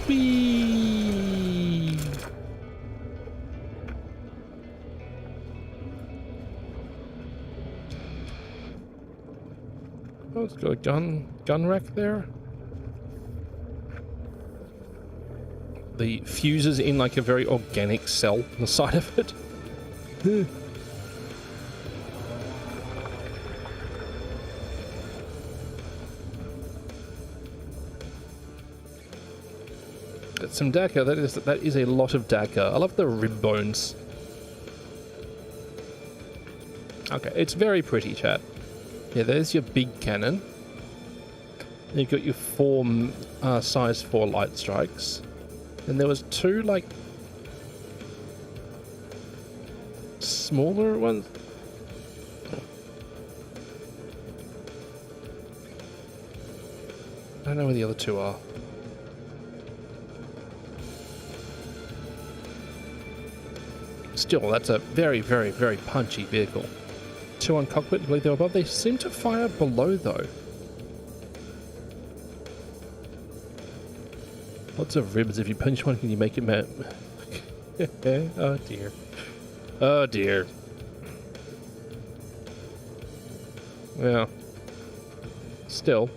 Whee! Oh, it's got a gun rack there. The fuse is in like a very organic cell on the side of it. That's some Dakar. That is a lot of Dakar. I love the rib bones. Okay, it's very pretty, chat. Yeah, there's your big cannon. You've got your size 4 light strikes. And there was 2, like, smaller ones. I don't know where the other 2 are. Still, that's a very, very, very punchy vehicle. 2 on cockpit, I believe they're above. They seem to fire below, though. Lots of ribs. If you punch one, can you make it mad? Oh, dear. Oh, dear. Yeah. Still.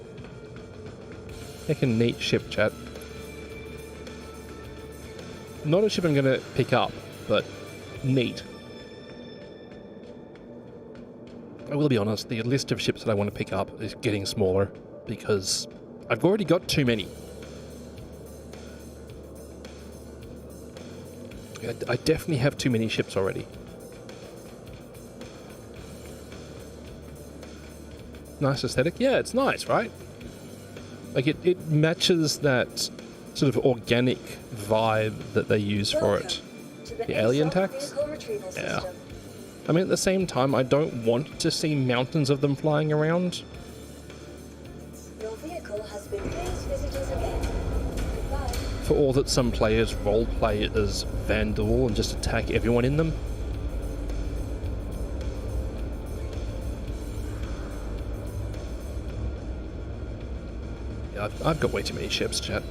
Heck, a neat ship, chat. Not a ship I'm going to pick up, but neat. I will be honest, the list of ships that I want to pick up is getting smaller because I've already got too many. I definitely have too many ships already. Nice aesthetic. Yeah, it's nice, right? Like it matches that sort of organic vibe that they use for it. The alien tax? Yeah. I mean, at the same time, I don't want to see mountains of them flying around. Your vehicle has been pleased visitors again. Goodbye. For all that some players roleplay as Vandal and just attack everyone in them. Yeah, I've got way too many ships, chat.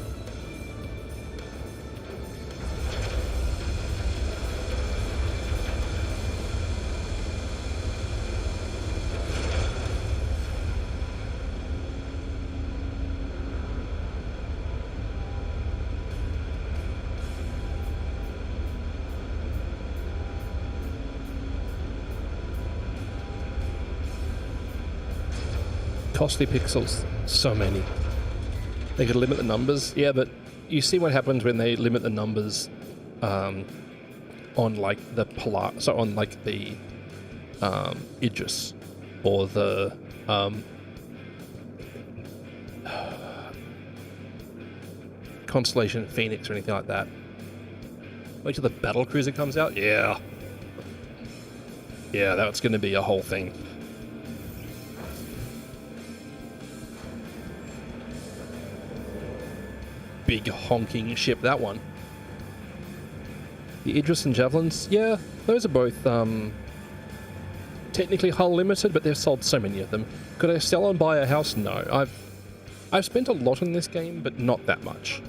Costly pixels. So many. They could limit the numbers. Yeah, but you see what happens when they limit the numbers on like the on like the Idris or the Constellation Phoenix or anything like that. Wait till the battle cruiser comes out. Yeah, that's going to be a whole thing. Big honking ship, that one. The Idris and Javelins, yeah, those are both technically hull limited, but they've sold so many of them. Could I sell and buy a house? No. I've spent a lot in this game, but not that much.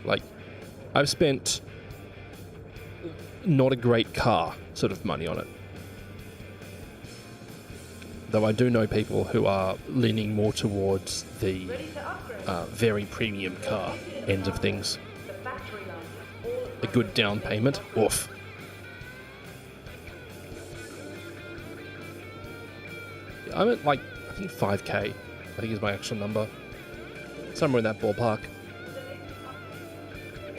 Like, I've spent not a great car sort of money on it. Though I do know people who are leaning more towards the very premium car end of things. A good down payment. Oof. I'm at like, I think 5k. I think is my actual number. Somewhere in that ballpark.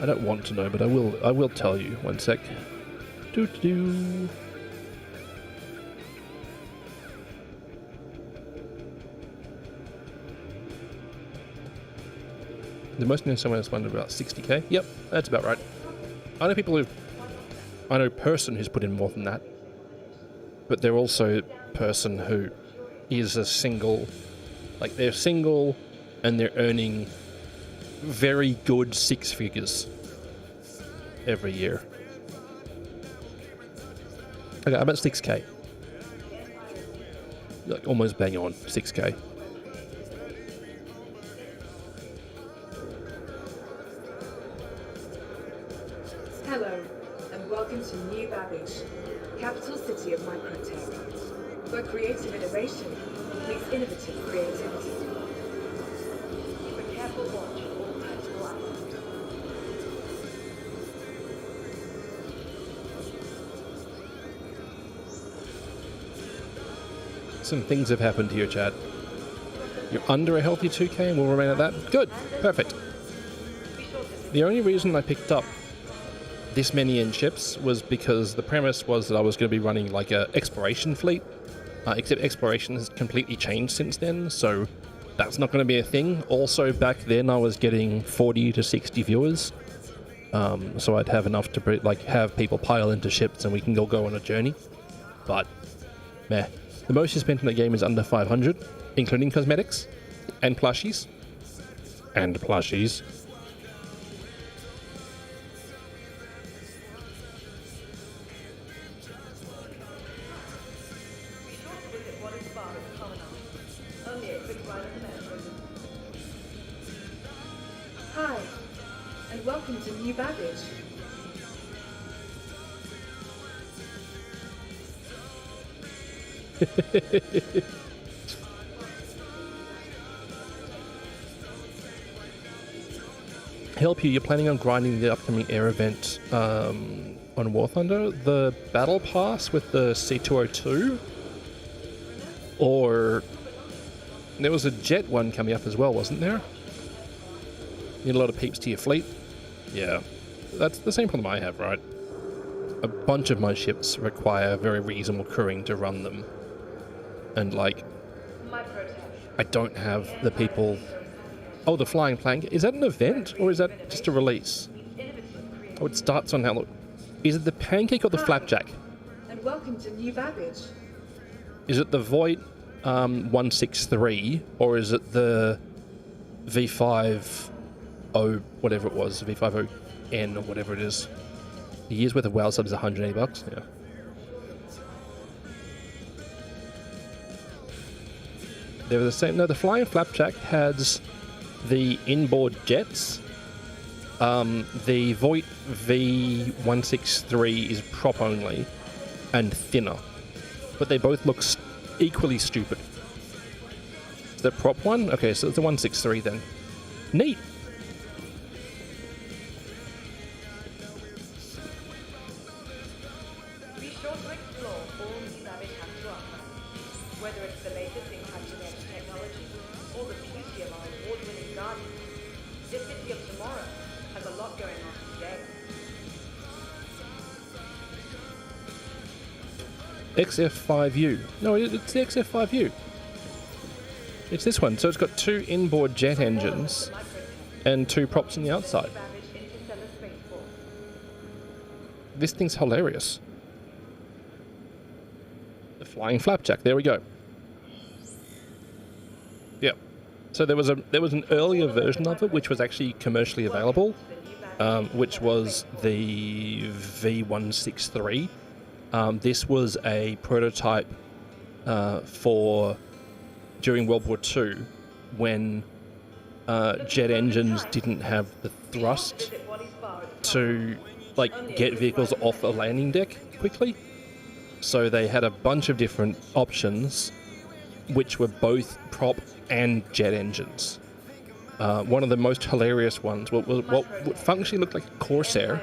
I don't want to know, but I will tell you. One sec. Doo-doo. The most known someone has won about 60k. Yep, that's about right. I know a person who's put in more than that. But they're also a person who is a single, like they're single and they're earning very good 6 figures every year. Okay, I'm at 6k. Like almost bang on 6k. simplicity of microtech, where creative innovation meets innovative creativity. Keep a careful watch on all personal items. Some things have happened here, Chad. You're under a healthy 2k and will remain at that? Good. Perfect. The only reason I picked up this many in ships was because the premise was that I was going to be running like a exploration fleet, except exploration has completely changed since then, so that's not going to be a thing. Also, back then I was getting 40 to 60 viewers, so I'd have enough to like have people pile into ships and we can all go on a journey. But meh. The most you spent in the game is under 500, including cosmetics and plushies. And plushies. Hi, and welcome to New Baggage. Help you, you're planning on grinding the upcoming air event on War Thunder, the battle pass with the C202, or there was a jet one coming up as well, wasn't there? Need a lot of peeps to your fleet. Yeah, that's the same problem I have, right? A bunch of my ships require very reasonable crewing to run them, and like, I don't have the people. Oh, the flying plank. Is that an event or is that just a release? Oh, it starts on how. Is it the pancake or the flapjack? And welcome to New Baggage. Is it the Voight 163 or is it the V50 whatever it was, V50N or whatever it is? A year's worth of WoW subs is $180. Yeah. They were the same. No, the flying flapjack has the inboard jets. The Voight V163 is prop only and thinner, but they both look equally stupid. Is that prop one? Okay, so it's the 163 then. Neat. Be sure to explore all New Babbage has to offer, whether it's the latest in cutting-edge technology or the beauty of our award-winning gardens. This city of tomorrow has a lot going on today. XF5U. No, it's the XF5U. It's this one. So it's got two inboard jet engines and two props on the outside. This thing's hilarious. The flying flapjack. There we go. Yep. So there was an earlier version of it which was actually commercially available, which was the V163. This was a prototype for during World War II when jet engines didn't have the thrust to like get vehicles off a landing deck quickly. So they had a bunch of different options which were both prop and jet engines. One of the most hilarious ones, what functionally looked like a Corsair,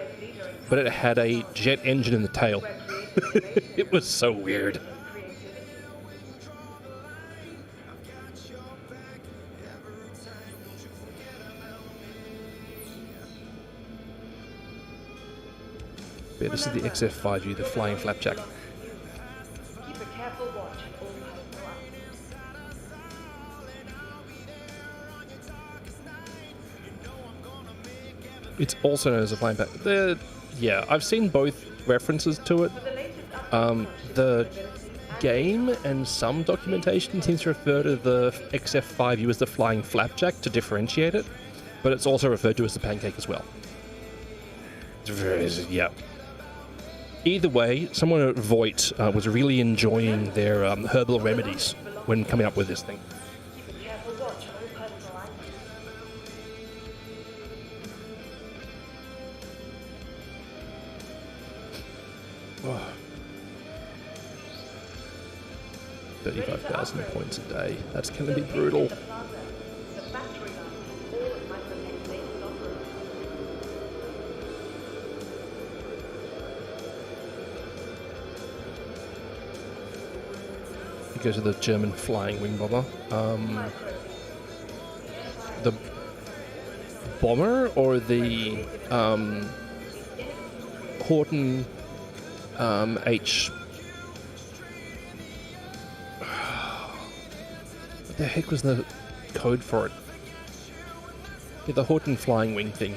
but it had a jet engine in the tail. It was so weird. Yeah, this is the XF5U, the flying flapjack. Keep a careful watch on all personal items. It's also known as a flying flapjack. Yeah, I've seen both references to it. The game and some documentation seems to refer to the XF5U as the flying flapjack to differentiate it, but it's also referred to as the pancake as well. Yeah. Either way, someone at Voight was really enjoying their herbal remedies when coming up with this thing. Keep a careful watch on all personal items. 35,000 points a day. That's going to be brutal. The factory line, all of Microtech's latest offerings. It goes to the German flying wing bomber. The bomber or the Horton H. What the heck was the code for it? Yeah, the Horton flying wing thing.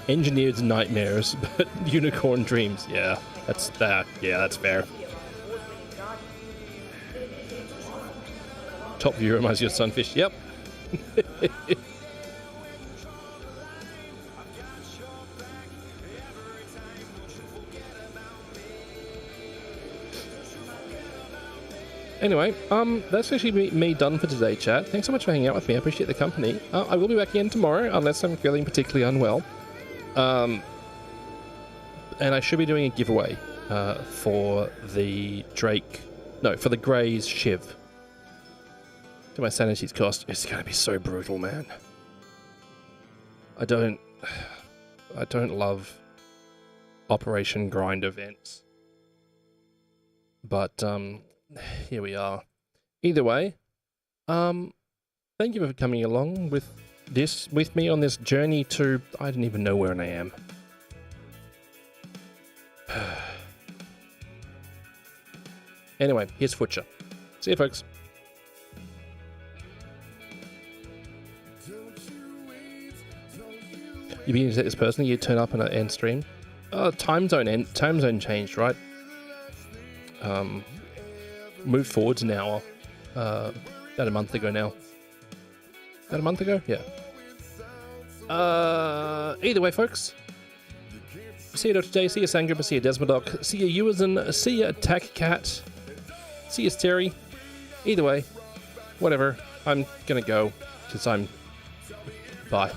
Engineered nightmares, but unicorn dreams. Yeah, that's that. Yeah, that's fair. Top view reminds you of Sunfish. Yep. Anyway, that's actually me done for today, chat. Thanks so much for hanging out with me. I appreciate the company. I will be back again tomorrow, unless I'm feeling particularly unwell. And I should be doing a giveaway for the for the Grey's Shiv. To my sanity's cost. It's going to be so brutal, man. I don't love Operation Grind events. But, here we are. Either way, thank you for coming along with me on this journey to, I don't even know where I am. Anyway, here's Futcher. See you, folks. You being to take this personally, you turn up and end stream. Time zone changed, right? Moved forwards an hour. About a month ago now. About a month ago? Yeah. Either way, folks. See you Dr. J, see you Sangrupa, see you Desmodoc, see you Uazin, see you Attack Cat, see you Terry. Either way, whatever. I'm gonna go, because Bye.